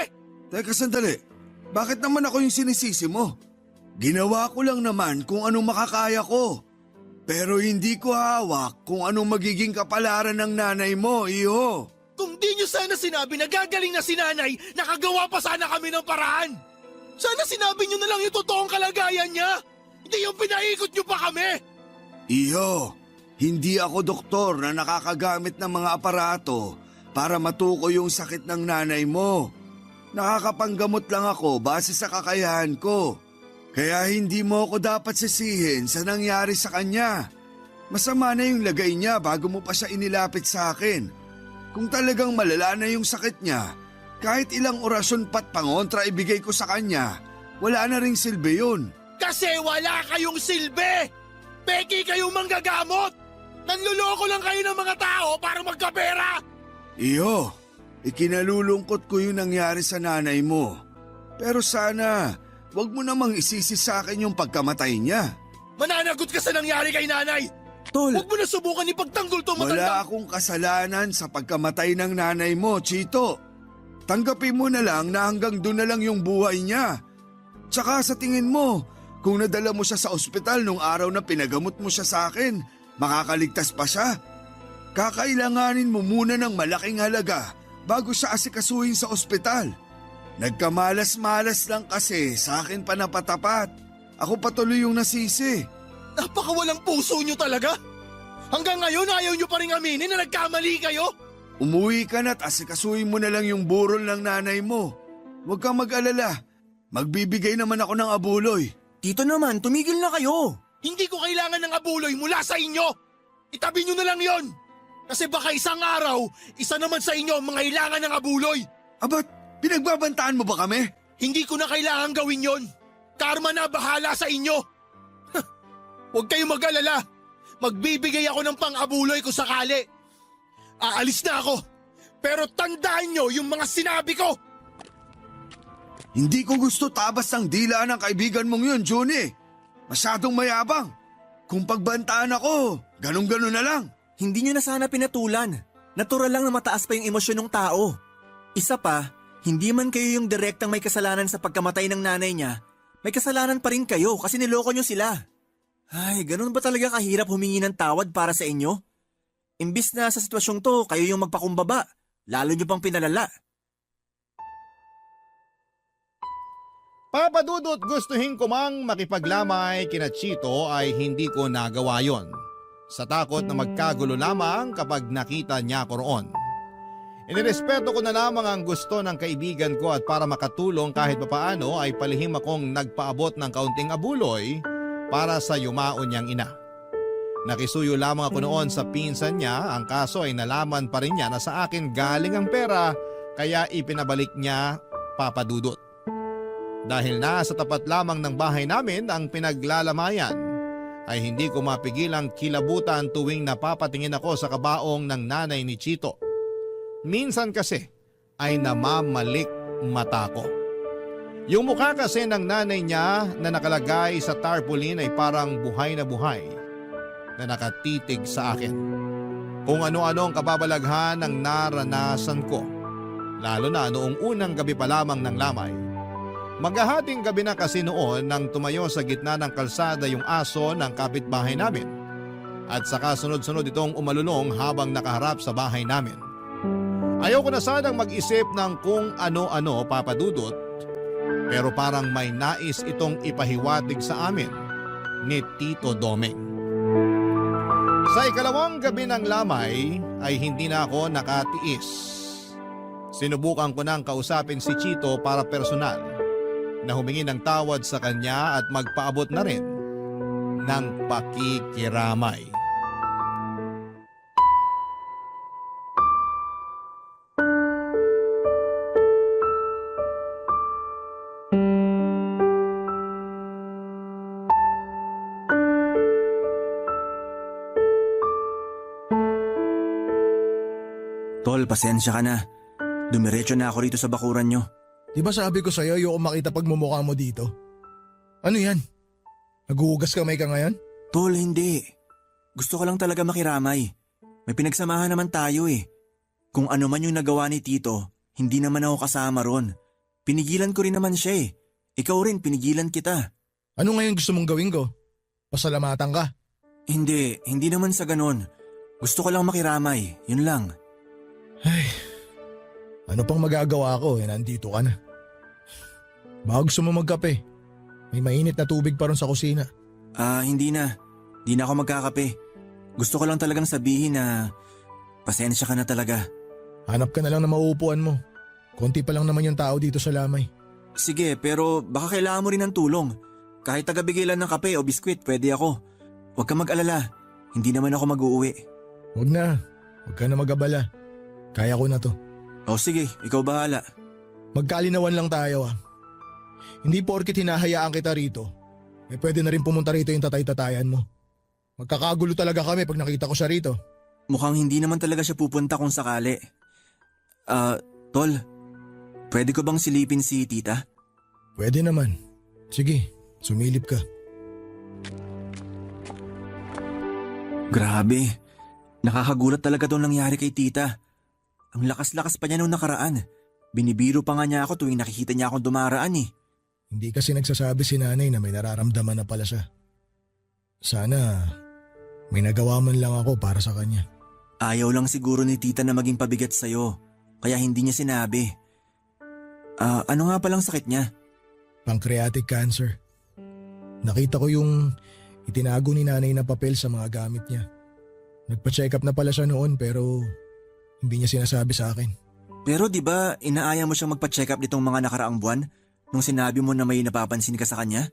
Teka sandali, bakit naman ako yung sinisisi mo? Ginawa ko lang naman kung anong makakaya ko. Pero hindi ko hawak kung anong magiging kapalaran ng nanay mo, iho. Kung di nyo sana sinabi na gagaling na si nanay, nakagawa pa sana kami ng paraan! Sana sinabi nyo na lang yung totoong kalagayan niya! Hindi yung pinaikot nyo pa kami! Iho, hindi ako doktor na nakakagamit ng mga aparato para matukoy yung sakit ng nanay mo. Nakakapanggamot lang ako base sa kakayahan ko. Kaya hindi mo ako dapat sisihin sa nangyari sa kanya. Masama na yung lagay niya bago mo pa siya inilapit sa akin. Kung talagang malala na yung sakit niya, kahit ilang orasyon pat pangontra ibigay ko sa kanya, wala na ring silbi yun. Kasi wala kayong silbi! Peki kayong manggagamot! Nanluloko lang kayo ng mga tao para magkapera! Iyo, ikinalulungkot ko yung nangyari sa nanay mo. Pero sana, wag mo namang isisi sa akin yung pagkamatay niya. Mananagot ka sa nangyari kay nanay! Tol, Huwag mo na subukan ipagtanggol to Wala matanda! akong kasalanan sa pagkamatay ng nanay mo, Chito. Tanggapin mo na lang na hanggang doon na lang yung buhay niya. Tsaka sa tingin mo, kung nadala mo siya sa ospital nung araw na pinagamot mo siya sa akin, makakaligtas pa siya? Kakailanganin mo muna ng malaking halaga bago siya asikasuhin sa ospital. Nagkamalas-malas lang kasi sa akin pa napatapat. Ako patuloy yung nasisi. Napakawalang puso nyo talaga! Hanggang ngayon ayaw nyo pa rin aminin na nagkamali kayo? Umuwi ka na't asikasuhin mo na lang yung burol ng nanay mo. Huwag kang mag-alala. Magbibigay naman ako ng abuloy. Tito naman, tumigil na kayo. Hindi ko kailangan ng abuloy mula sa inyo! Itabi nyo na lang yon! Kasi baka isang araw, isa naman sa inyo ang mangailangan ng abuloy! Abat, pinagbabantaan mo ba kami? Hindi ko na kailangan gawin yon! Karma na bahala sa inyo! Huwag kayong mag-alala! Magbibigay ako ng pang-abuloy kung sakali! Aalis na ako! Pero tandaan nyo yung mga sinabi ko! Hindi ko gusto tabas ng dila ng kaibigan mong yun, Johnny. Masyadong mayabang. Kung pagbantaan ako, ganun-ganun na lang. Hindi nyo na sana pinatulan. Natural lang na mataas pa yung emosyon ng tao. Isa pa, hindi man kayo yung direktang may kasalanan sa pagkamatay ng nanay niya, may kasalanan pa rin kayo kasi niloko nyo sila. Ay, ganun ba talaga kahirap humingi ng tawad para sa inyo? Imbis na sa sitwasyong to, kayo yung magpakumbaba, lalo nyo pang pinalala. Papadudot gustuhin ko mang makipaglamay kina Chito ay hindi ko nagawa yon. Sa takot na magkagulo lamang kapag nakita niya ko roon. Inirespeto ko na lamang ang gusto ng kaibigan ko at para makatulong kahit papaano ay palihim akong nagpaabot ng kaunting abuloy para sa yumaon niyang ina. Nakisuyo lamang ako noon sa pinsan niya, ang kaso ay nalaman pa rin niya na sa akin galing ang pera kaya ipinabalik niya Papadudot. Dahil nasa tapat lamang ng bahay namin ang pinaglalamayan, ay hindi ko mapigilang kilabutan tuwing napapatingin ako sa kabaong ng nanay ni Chito. Minsan kasi ay namamalik mata ko. Yung mukha kasi ng nanay niya na nakalagay sa tarpaulin ay parang buhay na nakatitig sa akin. Kung ano-ano ang kababalaghan ng naranasan ko, lalo na noong unang gabi pa lamang ng lamay. Maghahating gabi na kasi noon nang tumayo sa gitna ng kalsada yung aso ng kapitbahay namin. At saka sunod-sunod itong umalulong habang nakaharap sa bahay namin. Ayaw ko na sanang mag-isip ng kung ano-ano, Papadudot, pero parang may nais itong ipahiwatig sa amin. ni Tito Domeng. Sa ikalawang gabi ng lamay ay hindi na ako nakatiis. Sinubukan ko nang kausapin si Chito para personal na humingi ng tawad sa kanya at magpaabot na rin ng pakikiramay. Tol, pasensya ka na. Dumiretso na ako rito sa bakuran nyo. Di ba sabi ko sa'yo ayoko makita pagmumukha mo dito? Ano yan? Naguhugas kamay ka ngayon? Tol, hindi. Gusto ko lang talaga makiramay. May pinagsamahan naman tayo eh. Kung ano man yung nagawa ni Tito, hindi naman ako kasama ron. Pinigilan ko rin naman siya eh. Ikaw rin, pinigilan kita. Ano ngayon gusto mong gawin ko? Pasalamatan ka? Hindi naman sa ganon. Gusto ko lang makiramay, yun lang. Ay, ano pang magagawa ko nandito ka na. Baka gusto mo magkape. May mainit na tubig pa ron sa kusina. Hindi na. Di na ako magkakape. Gusto ko lang talagang sabihin na pasensya ka na talaga. Hanap ka na lang na mauupuan mo. Konti pa lang naman yung tao dito sa lamay. Sige, pero baka kailangan mo rin ng tulong. Kahit tagabigay lang ng kape o biskwit, pwede ako. Huwag ka mag-alala. Hindi naman ako mag-uuwi. Huwag na. Huwag ka na mag-abala. Kaya ko na to. O sige, ikaw bahala. Magkalinawan lang tayo Hindi porkit hinahayaan kita rito, pwede na rin pumunta rito yung tatay-tatayan mo. Magkakagulo talaga kami pag nakita ko siya rito. Mukhang hindi naman talaga siya pupunta kung sakali. Tol, pwede ko bang silipin si tita? Pwede naman. Sige, sumilip ka. Grabe, nakakagulat talaga itong nangyari kay tita. Ang lakas-lakas pa niya nung nakaraan. Binibiro pa nga niya ako tuwing nakikita niya akong dumaraan eh. Hindi kasi nagsasabi si nanay na may nararamdaman na pala siya. Sana may nagawa man lang ako para sa kanya. Ayaw lang siguro ni tita na maging pabigat sa'yo, kaya hindi niya sinabi. Ano nga palang sakit niya? Pancreatic cancer. Nakita ko yung itinago ni nanay na papel sa mga gamit niya. Nagpa-check up na pala siya noon pero hindi niya sinasabi sa akin. Pero di ba inaaya mo siyang magpa-check up nitong mga nakaraang buwan nung sinabi mo na may napapansin ka sa kanya?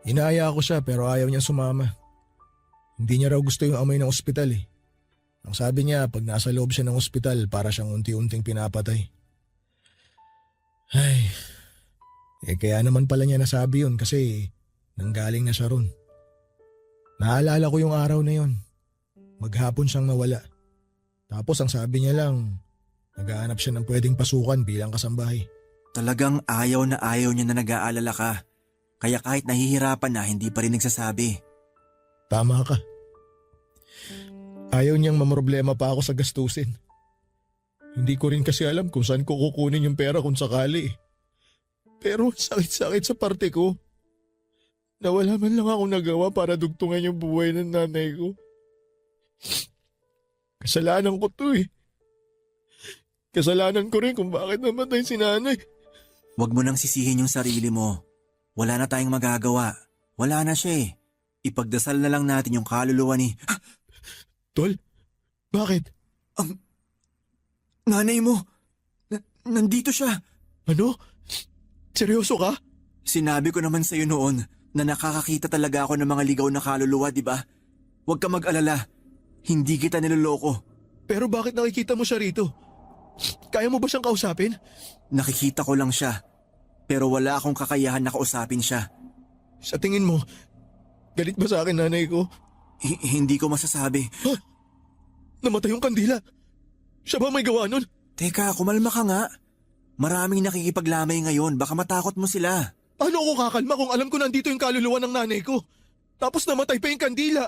Inaaya ko siya pero ayaw niya sumama. Hindi niya raw gusto yung amoy ng ospital eh. Ang sabi niya pag nasa loob siya ng ospital para siyang unti-unting pinapatay. Ay, kaya naman pala niya nasabi yun kasi nanggaling na siya ron. Naalala ko yung araw na yun. Maghapon siyang nawala. Tapos ang sabi niya lang, naghahanap siya ng pwedeng pasukan bilang kasambahay. Talagang ayaw niya na nag-aalala ka. Kaya kahit nahihirapan na hindi pa rin nagsasabi. Tama ka. Ayaw niyang mamroblema pa ako sa gastusin. Hindi ko rin kasi alam kung saan ko kukunin yung pera kung sakali. Pero sakit-sakit sa parte ko. Nawala man lang akong nagawa para dugtungan yung buhay ng nanay ko. Kasalanan ko to eh. Kasalanan ko rin kung bakit namatay si nanay. Huwag mo nang sisihin yung sarili mo. Wala na tayong magagawa. Wala na siya eh. Ipagdasal na lang natin yung kaluluwa ni... Tol, bakit? Ang nanay mo, nandito siya. Ano? Seryoso ka? Sinabi ko naman sa'yo noon na nakakakita talaga ako ng mga ligaw na kaluluwa, di ba? Huwag ka mag-alala. Hindi kita niloloko. Pero bakit nakikita mo siya rito? Kaya mo ba siyang kausapin? Nakikita ko lang siya. Pero wala akong kakayahan na kausapin siya. Sa tingin mo, galit ba sa akin nanay ko? Hindi ko masasabi. Ha? Namatay yung kandila. Siya ba may gawa nun? Teka, kumalma ka nga. Maraming nakikipaglamay ngayon. Baka matakot mo sila. Paano ako kakalma kung alam ko nandito yung kaluluwa ng nanay ko? Tapos namatay pa yung kandila.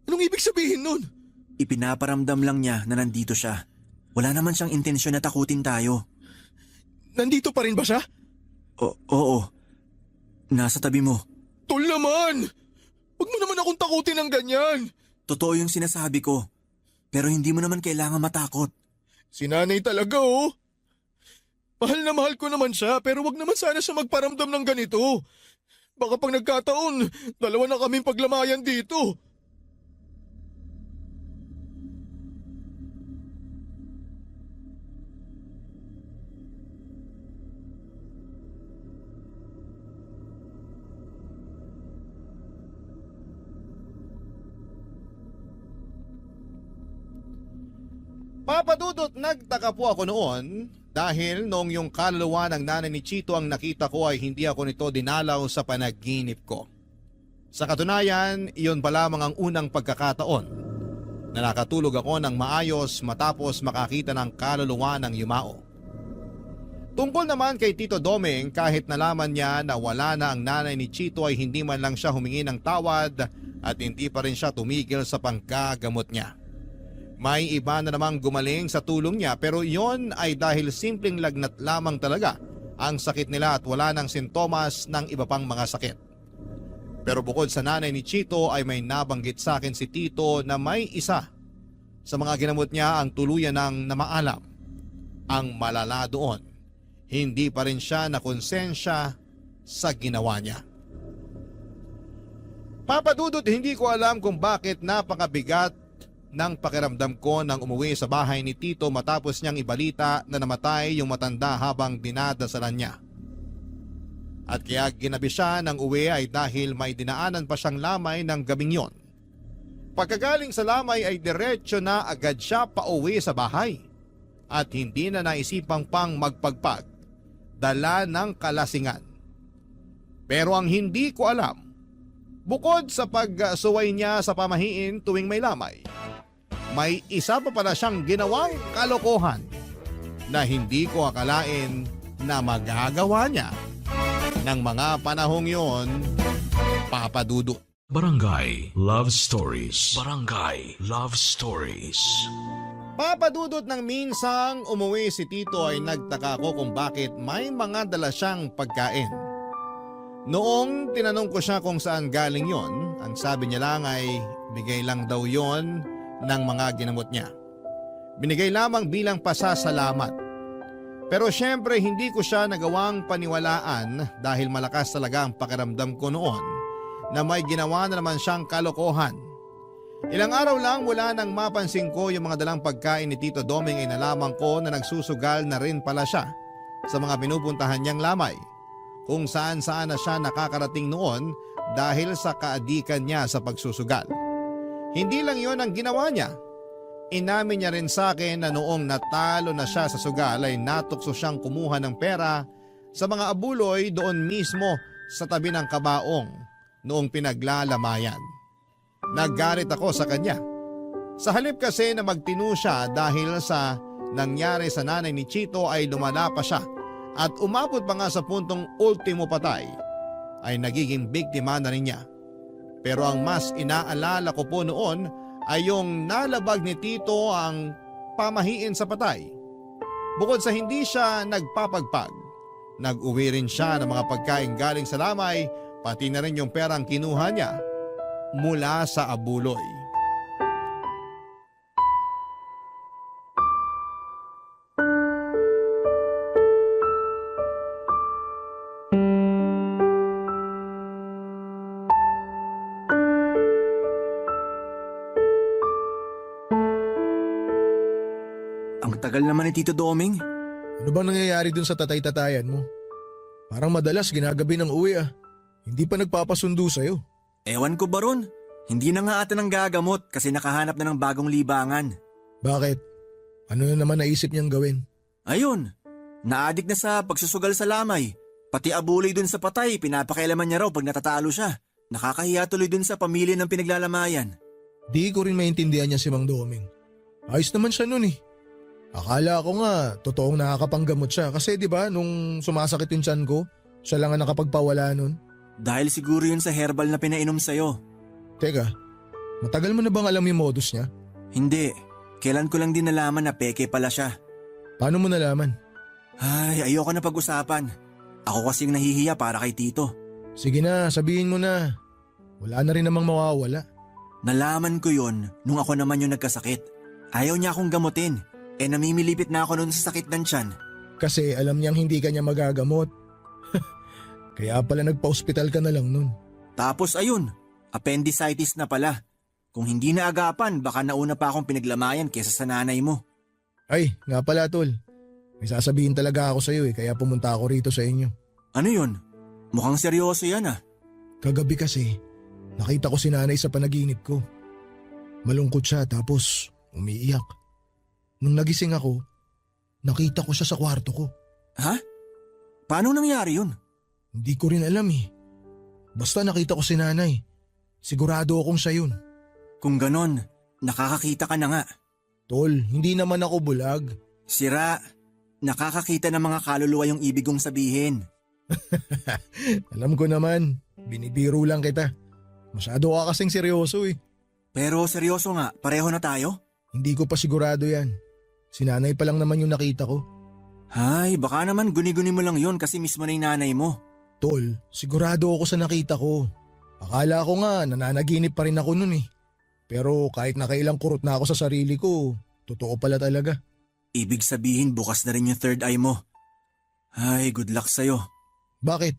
Anong ibig sabihin nun? Ipinaparamdam lang niya na nandito siya. Wala naman siyang intensyon na takutin tayo. Nandito pa rin ba siya? Oo. Nasa tabi mo. Tol naman! Huwag mo naman akong takutin ng ganyan. Totoo yung sinasabi ko. Pero hindi mo naman kailangan matakot. Si nanay talaga oh. Mahal na mahal ko naman siya pero wag naman sana siya magparamdam ng ganito. Baka pag nagkataon, dalawa na kaming paglamayan dito. Papadudot, nagtaka po ako noon dahil noong yung kaluluwa ng nanay ni Chito ang nakita ko ay hindi ako nito dinalaw sa panaginip ko. Sa katunayan, iyon pa lamang ang unang pagkakataon na nakatulog ako ng maayos matapos makakita ng kaluluwa ng yumao. Tungkol naman kay Tito Doming, kahit nalaman niya na wala na ang nanay ni Chito ay hindi man lang siya humingi ng tawad at hindi pa rin siya tumigil sa panggagamot niya. May iba na namang gumaling sa tulong niya pero yon ay dahil simpleng lagnat lamang talaga ang sakit nila at wala ng sintomas ng iba pang mga sakit. Pero bukod sa nanay ni Chito ay may nabanggit sa akin si Tito na may isa sa mga ginamot niya ang tuluyan ng namaalam. Ang malala doon, hindi pa rin siya nakonsensya sa ginawa niya. Papadudot, hindi ko alam kung bakit napakabigat ng pakiramdam ko nang umuwi sa bahay ni Tito matapos niyang ibalita na namatay yung matanda habang dinadasalan niya. At kaya ginabi siya ng uwi ay dahil may dinaanan pa siyang lamay ng gabing yon. Pagkagaling sa lamay ay diretsyo na agad siya pauwi sa bahay at hindi na naisipang pang magpagpag, dala ng kalasingan. Pero ang hindi ko alam, bukod sa pagsuway niya sa pamahiin tuwing may lamay, may isa pa pala siyang ginawang kalokohan na hindi ko akalain na magagawa niya ng mga panahong yon, Papadudot. Barangay Love Stories. Barangay Love Stories. Papadudot, ng minsang umuwi si Tito ay nagtaka ko kung bakit may mga dala siyang pagkain. Noong tinanong ko siya kung saan galing yon, ang sabi niya lang ay bigay lang daw yon ng mga ginamot niya. Binigay lamang bilang pasasalamat. Pero syempre hindi ko siya nagawang paniwalaan dahil malakas talaga ang pakiramdam ko noon na may ginawa na naman siyang kalokohan. Ilang araw lang mula nang mapansin ko yung mga dalang pagkain ni Tito Doming ay nalaman ko na nagsusugal na rin pala siya sa mga pinupuntahan niyang lamay, kung saan na siya nakakarating noon dahil sa kaadikan niya sa pagsusugal. Hindi lang yon ang ginawa niya. Inamin niya rin sa akin na noong natalo na siya sa sugal ay natukso siyang kumuha ng pera sa mga abuloy doon mismo sa tabi ng kabaong noong pinaglalamayan. Naggalit ako sa kanya. Sa halip kasi na magtinu siya dahil sa nangyari sa nanay ni Chito ay lumala pa siya at umabot pa nga sa puntong ultimo patay, ay nagiging biktima na rin niya. Pero ang mas inaalala ko po noon ay yung nalabag ni Tito ang pamahiin sa patay. Bukod sa hindi siya nagpapagpag, nag-uwi rin siya ng mga pagkain galing sa lamay, pati na rin yung perang kinuha niya mula sa abuloy. Ang tagal naman ni Tito Doming. Ano bang nangyayari dun sa tatay-tatayan mo? Parang madalas ginagabi ng uwi ah. Hindi pa nagpapasundo sa'yo. Ewan ko ba ron? Hindi na nga ata ng gagamot kasi nakahanap na ng bagong libangan. Bakit? Ano na naman naisip niyang gawin? Ayun, naadik na sa pagsusugal sa lamay. Pati abuloy dun sa patay, pinapakialaman niya raw pag natatalo siya. Nakakahiya tuloy dun sa pamilya ng pinaglalamayan. Di ko rin maintindihan niya si Mang Doming. Ayos naman siya nun eh. Akala ko nga, totoong nakakapanggamot siya kasi di ba nung sumasakit yung tiyan ko, siya lang ang nakapagpawala nun. Dahil siguro yun sa herbal na pinainom sa'yo. Teka, matagal mo na bang alam yung modus niya? Hindi, kailan ko lang din nalaman na peke pala siya. Paano mo nalaman? Ay, ayoko na pag-usapan. Ako kasing nahihiya para kay Tito. Sige na, sabihin mo na. Wala na rin namang mawawala. Nalaman ko yun nung ako naman yung nagkasakit. Ayaw niya akong gamutin. Namimilipit na ako noon sa sakit ng tiyan. Kasi alam niyang hindi ka niya magagamot. Kaya pala nagpa-ospital ka na lang nun. Tapos ayun, appendicitis na pala. Kung hindi na agapan, baka nauna pa akong pinaglamayan kesa sa nanay mo. Ay, nga pala tol. May sasabihin talaga ako sa'yo kaya pumunta ako rito sa inyo. Ano yun? Mukhang seryoso yan ah. Kagabi kasi, nakita ko si nanay sa panaginip ko. Malungkot siya tapos umiiyak. Nung nagising ako, nakita ko siya sa kwarto ko. Ha? Paano nangyari yun? Hindi ko rin alam Basta nakita ko si nanay. Sigurado akong siya yun. Kung ganon, nakakakita ka na nga. Tol, hindi naman ako bulag. Sira, nakakakita ng mga kaluluwa yung ibig kong sabihin. Alam ko naman, binibiro lang kita. Masyado ka kasing seryoso Pero seryoso nga, pareho na tayo? Hindi ko pa sigurado yan. Si nanay pa lang naman yung nakita ko. Ay, baka naman guni-guni mo lang yun kasi mismo na yung nanay mo. Tol, sigurado ako sa nakita ko. Akala ko nga nananaginip pa rin ako nun Pero kahit nakailang kurot na ako sa sarili ko, totoo pala talaga. Ibig sabihin bukas na rin yung third eye mo. Ay, good luck sa'yo. Bakit?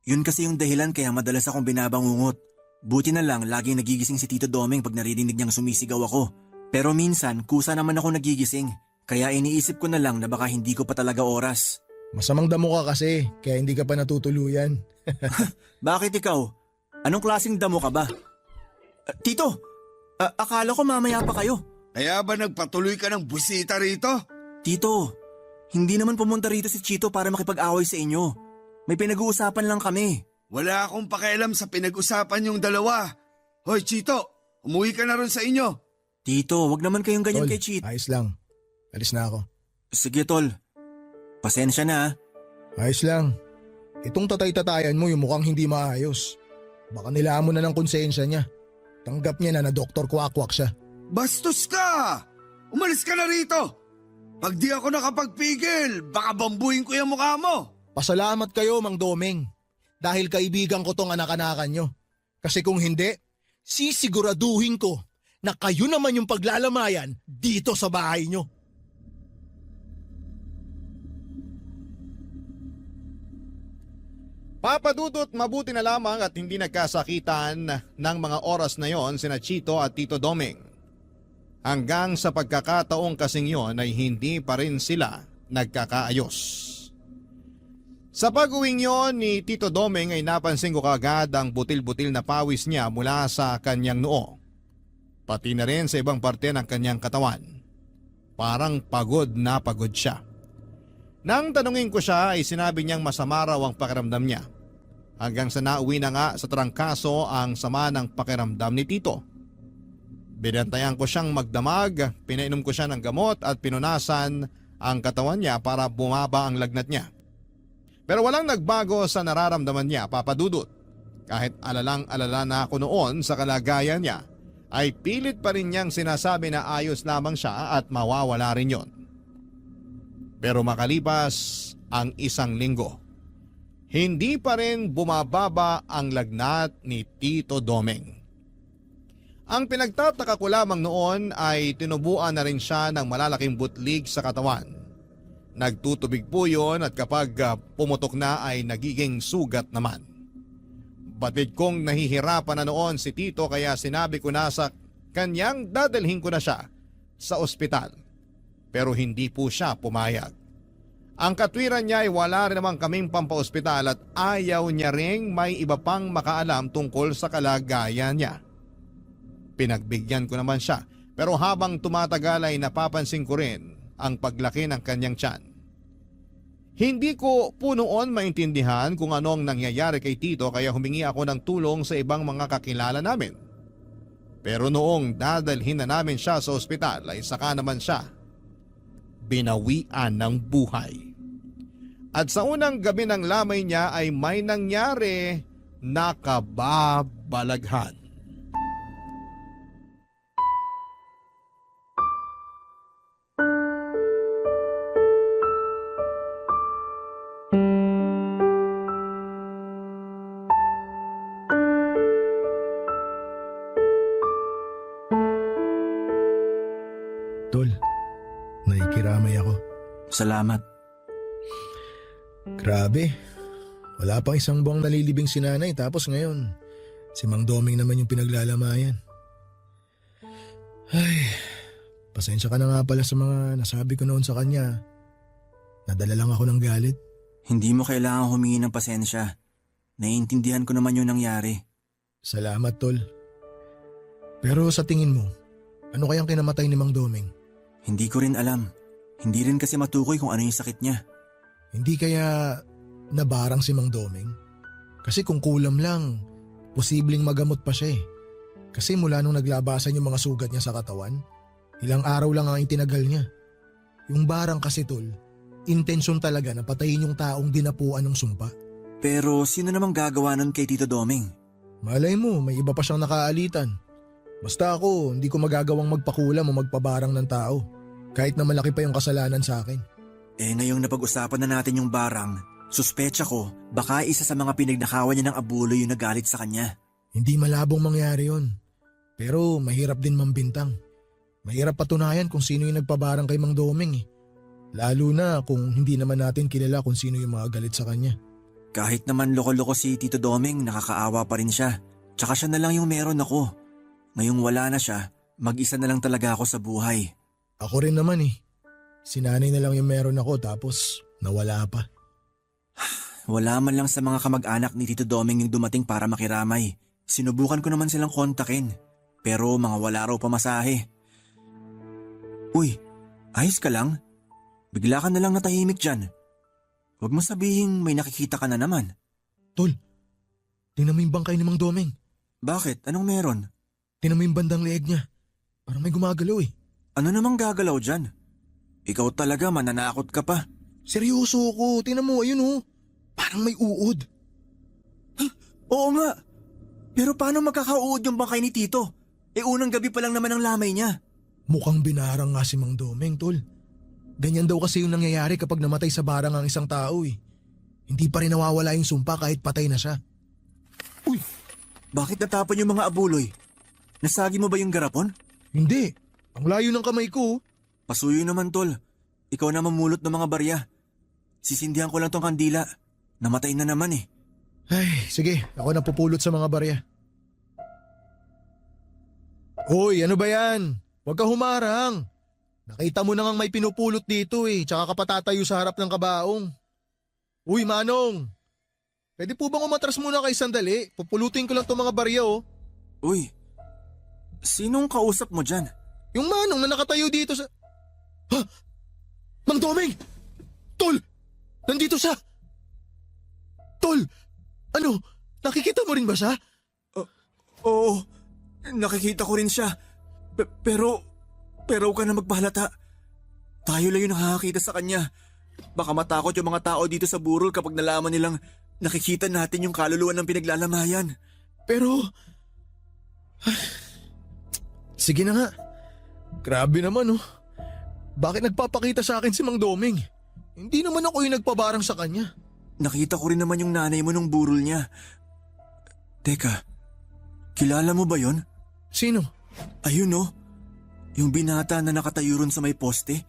Yun kasi yung dahilan kaya madalas akong binabangungot. Buti na lang laging nagigising si Tito Domeng pag naririnig niyang sumisigaw ako. Pero minsan kusa naman ako nagigising. Kaya iniisip ko na lang na baka hindi ko pa talaga oras. Masamang damo ka kasi, kaya hindi ka pa natutuluyan. Bakit ikaw? Anong klaseng damo ka ba? Tito, akala ko mamaya pa kayo. Kaya ba nagpatuloy ka ng busita rito? Tito, hindi naman pumunta rito si Chito para makipag-away sa inyo. May pinag-uusapan lang kami. Wala akong pakialam sa pinag-usapan yung dalawa. Hoy Chito, umuwi ka na ron sa inyo. Tito, wag naman kayong ganyan Tol, kay Chito. ayos lang. Alis na ako. Sige tol, pasensya na. Ayos lang. Itong tatay-tatayan mo yung mukhang hindi maayos. Baka nilamon na ng konsensya niya. Tanggap niya na Dr. Kwakwak siya. Bastos ka! Umalis ka na rito! Pag di ako nakapagpigil, baka bambuhin ko yung mukha mo! Pasalamat kayo, Mang Domeng. Dahil kaibigan ko tong anak-anakan nyo. Kasi kung hindi, sisiguraduhin ko na kayo naman yung paglalamayan dito sa bahay nyo. Papadudot, mabuti na lamang at hindi nagkasakitan ng mga oras na yon sina Chito at Tito Domeng. Hanggang sa pagkakataong kasing yon ay hindi pa rin sila nagkakaayos. Sa pag-uwing yon ni Tito Domeng ay napansin ko kaagad ang butil-butil na pawis niya mula sa kanyang noo. Pati na rin sa ibang parte ng kanyang katawan. Parang pagod na pagod siya. Nang tanungin ko siya ay sinabi niyang masama raw ang pakiramdam niya. Hanggang sa nauwi na nga sa trangkaso ang sama ng pakiramdam ni Tito. Binantayan ko siyang magdamag, pinainom ko siya ng gamot at pinunasan ang katawan niya para bumaba ang lagnat niya. Pero walang nagbago sa nararamdaman niya, Papadudot. Kahit alalang-alala na ako noon sa kalagayan niya, ay pilit pa rin niyang sinasabi na ayos lamang siya at mawawala rin yon. Pero makalipas ang isang linggo, hindi pa rin bumababa ang lagnat ni Tito Domeng. Ang pinagtataka ko lamang noon ay tinubuan na rin siya ng malalaking butlig sa katawan. Nagtutubig po yun at kapag pumutok na ay nagiging sugat naman. Batid kong nahihirapan na noon si Tito kaya sinabi ko na sa kanyang dadalhin ko na siya sa ospital. Pero hindi po siya pumayag. Ang katwiran niya ay wala rin naman kaming pampaospital at ayaw niya ring may iba pang makaalam tungkol sa kalagayan niya. Pinagbigyan ko naman siya pero habang tumatagal ay napapansin ko rin ang paglaki ng kanyang tiyan. Hindi ko po noon maintindihan kung anong nangyayari kay Tito kaya humingi ako ng tulong sa ibang mga kakilala namin. Pero noong dadalhin na namin siya sa ospital ay saka naman siya binawian ng buhay. At sa unang gabi ng lamay niya ay may nangyari na kababalaghan. Tol, nakikiramay ako. Salamat. Grabe, Wala pang isang buwang nalilibing si nanay tapos ngayon, si Mang Doming naman yung pinaglalamayan. Ay, pasensya ka na nga pala sa mga nasabi ko noon sa kanya. Nadala lang ako ng galit. Hindi mo kailangan humingi ng pasensya. Naiintindihan ko naman yung nangyari. Salamat, Tol. Pero sa tingin mo, ano kayang kinamatay ni Mang Doming? Hindi ko rin alam. Hindi rin kasi matukoy kung ano yung sakit niya. Hindi kaya nabarang si Mang Doming? Kasi kung kulam lang, posibleng magamot pa siya eh. Kasi mula nung naglabasan yung mga sugat niya sa katawan, ilang araw lang ang itinagal niya. Yung barang kasi, Tol, intensyon talaga na patayin yung taong dinapuan ng sumpa. Pero sino namang gagawa nun kay Tito Doming? Malay mo, may iba pa siyang nakaalitan. Basta ako, hindi ko magagawang magpakulam o magpabarang ng tao. Kahit na malaki pa yung kasalanan sa akin. Ngayong napag-usapan na natin yung barang, suspecha ko baka isa sa mga pinagnakawan niya ng abulo yung nagalit sa kanya. Hindi malabong mangyari yon. Pero mahirap din mambintang. Mahirap patunayan kung sino yung nagpabarang kay Mang Doming eh. Lalo na kung hindi naman natin kilala kung sino yung mga galit sa kanya. Kahit naman loko-loko si Tito Doming, nakakaawa pa rin siya. Tsaka siya na lang yung meron ako. Ngayong wala na siya, mag-isa na lang talaga ako sa buhay. Ako rin naman eh. Si nanay na lang yung meron ako tapos nawala pa. Wala man lang sa mga kamag-anak ni Tito Doming yung dumating para makiramay. Sinubukan ko naman silang kontakin. Pero mga wala raw pamasahe. Uy, ayos ka lang? Bigla ka na lang natahimik dyan. Huwag mo sabihin may nakikita ka na naman. Tol, tingnan mo yung bangkay ni Mang Doming. Bakit? Anong meron? Tingnan mo yung bandang leeg niya. Parang may gumagalaw eh. Ano namang gagalaw dyan? Ikaw talaga mananakot ka pa. Seryoso ko, tingnan mo, ayun oh. Parang may uod. Oo nga. Pero paano magkakauod yung bangkay ni Tito? Unang gabi pa lang naman ang lamay niya. Mukhang binarang nga si Mang Doming, Tol. Ganyan daw kasi yung nangyayari kapag namatay sa barang ang isang tao eh. Hindi pa rin nawawala yung sumpa kahit patay na siya. Uy, bakit natapon yung mga abuloy? Nasagi mo ba yung garapon? Hindi, ang layo ng kamay ko. Pasuyo naman, Tol. Ikaw na mamulot ng mga barya. Sisindihan ko lang tong kandila. Namatay na naman eh. Ay, sige, ako na pupulot sa mga barya. Hoy, ano ba yan? Huwag ka humarang. Nakita mo na ngang may pinupulot dito eh, tsaka ka patatayo sa harap ng kabaong. Uy, Manong! Pwede po bang umatras muna kay sandali? Pupulutin ko lang itong mga barya oh. Uy, sinong kausap mo dyan? Yung Manong na nakatayo dito sa... Ha? Mang Doming! Tol! Nandito siya! Tol! Ano? Nakikita mo rin ba siya? Oo, nakikita ko rin siya. Pero huwag ka na magpahalata. Tayo lang yung nakakakita sa kanya. Baka matakot yung mga tao dito sa burol kapag nalaman nilang nakikita natin yung kaluluwa ng pinaglalamayan. Pero... Sige na nga. Grabe naman oh. Bakit nagpapakita sa akin si Mang Doming? Hindi naman ako yung nagpabarang sa kanya. Nakita ko rin naman yung nanay mo nung burol niya. Teka, kilala mo ba yon? Sino? Ayun oh, yung binata na nakatayo ron sa may poste.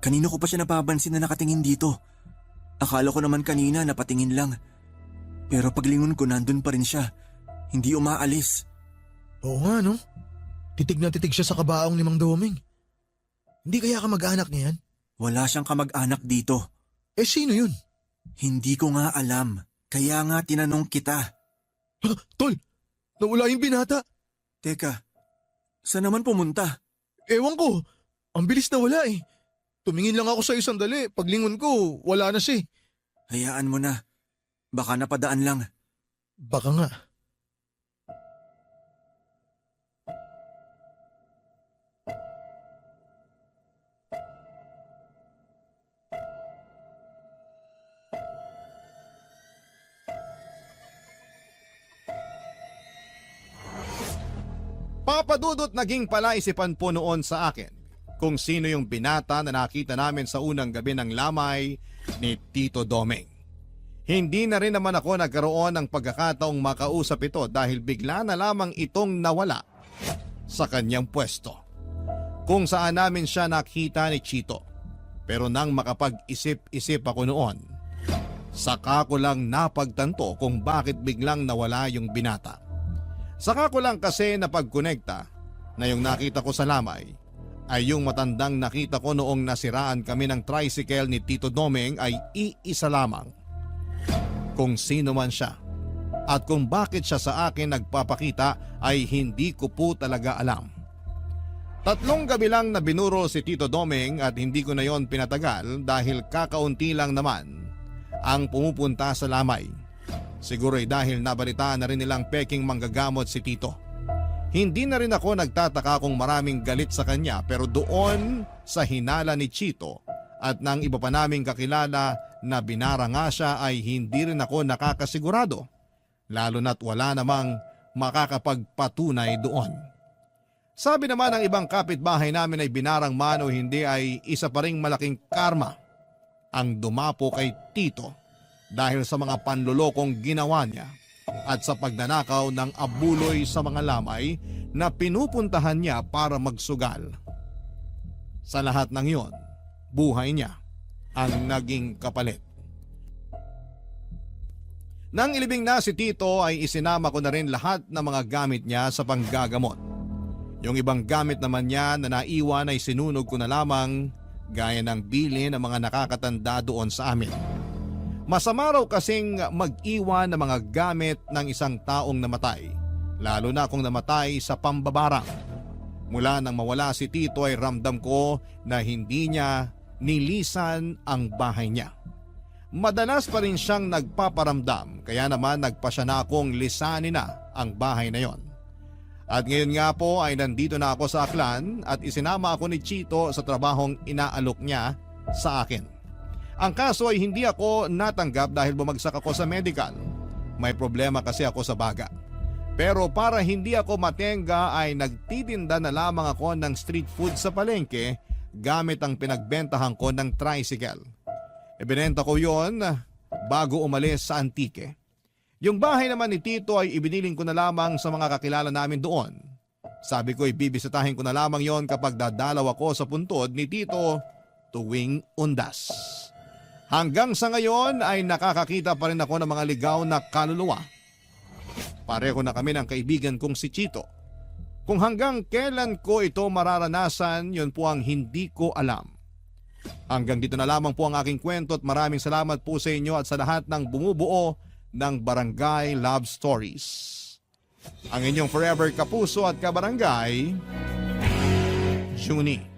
Kanino ko pa siya napapansin na nakatingin dito. Akala ko naman kanina napatingin lang. Pero paglingon ko nandun pa rin siya. Hindi umaalis. Oo nga no. Titig na titig siya sa kabaong ni Mang Doming. Hindi kaya kamag-anak niya yan? Wala siyang kamag-anak dito. Eh sino yun? Hindi ko nga alam. Kaya nga tinanong kita. Ha? Tol! Nawala yung binata. Teka, saan naman pumunta? Ewan ko. Ang bilis na wala eh. Tumingin lang ako sa isang sandali. Paglingon ko, wala na siya eh. Hayaan mo na. Baka napadaan lang. Baka nga. Papadudot naging palaisipan po noon sa akin kung sino yung binata na nakita namin sa unang gabi ng lamay ni Tito Doming. Hindi na rin naman ako nagkaroon ng pagkakataong makausap ito dahil bigla na lamang itong nawala sa kanyang pwesto. Kung saan namin siya nakita ni Chito. Pero nang makapag-isip-isip ako noon, Saka ko lang napagtanto kung bakit biglang nawala yung binata. Saka ko lang kasi napagkonekta na yung nakita ko sa lamay ay yung matandang nakita ko noong nasiraan kami ng tricycle ni Tito Domeng ay iisa lamang. Kung sino man siya at kung bakit siya sa akin nagpapakita ay hindi ko po talaga alam. 3 gabi lang na binuro si Tito Domeng at hindi ko na yon pinatagal dahil kakaunti lang naman ang pumupunta sa lamay. Siguro ay dahil nabalitaan na rin nilang peking manggagamot si Tito. Hindi na rin ako nagtataka kung maraming galit sa kanya pero doon sa hinala ni Chito at ng iba pa naming kakilala na binara nga siya ay hindi rin ako nakakasigurado. Lalo na't wala namang makakapagpatunay doon. Sabi naman ng ibang kapitbahay namin ay binarang man o hindi ay isa pa ring malaking karma ang dumapo kay Tito dahil sa mga panlulokong ginawa niya at sa pagnanakaw ng abuloy sa mga lamay na pinupuntahan niya para magsugal. Sa lahat ng yon, buhay niya ang naging kapalit. Nang ilibing na si Tito ay isinama ko na rin lahat ng mga gamit niya sa panggagamot. Yung ibang gamit naman niya na naiwan ay sinunog ko na lamang gaya ng bilin ng mga nakakatanda doon sa amin. Masama raw kasing mag-iwan ng mga gamit ng isang taong namatay, lalo na kung namatay sa pambabarang. Mula nang mawala si Tito ay ramdam ko na hindi niya nilisan ang bahay niya. Madalas pa rin siyang nagpaparamdam kaya naman nagpasya na akong lisanin na ang bahay na yon. At ngayon nga po ay nandito na ako sa Aklan at isinama ako ni Chito sa trabahong inaalok niya sa akin. Ang kaso ay hindi ako natanggap dahil bumagsak ako sa medical. May problema kasi ako sa baga. Pero para hindi ako matenga ay nagtitinda na lamang ako ng street food sa palengke gamit ang pinagbentahan ko ng tricycle. Ibinenta ko yon bago umalis sa Antique. Yung bahay naman ni Tito ay ibiniling ko na lamang sa mga kakilala namin doon. Sabi ko ay bibisitahin ko na lamang yon kapag dadalaw ako sa puntod ni Tito tuwing undas. Hanggang sa ngayon ay nakakakita pa rin ako ng mga ligaw na kaluluwa. Pareho na kami ng kaibigan kong si Chito. Kung hanggang kailan ko ito mararanasan, yun po ang hindi ko alam. Hanggang dito na lamang po ang aking kwento at maraming salamat po sa inyo at sa lahat ng bumubuo ng Barangay Love Stories. Ang inyong forever kapuso at kabarangay, Junie.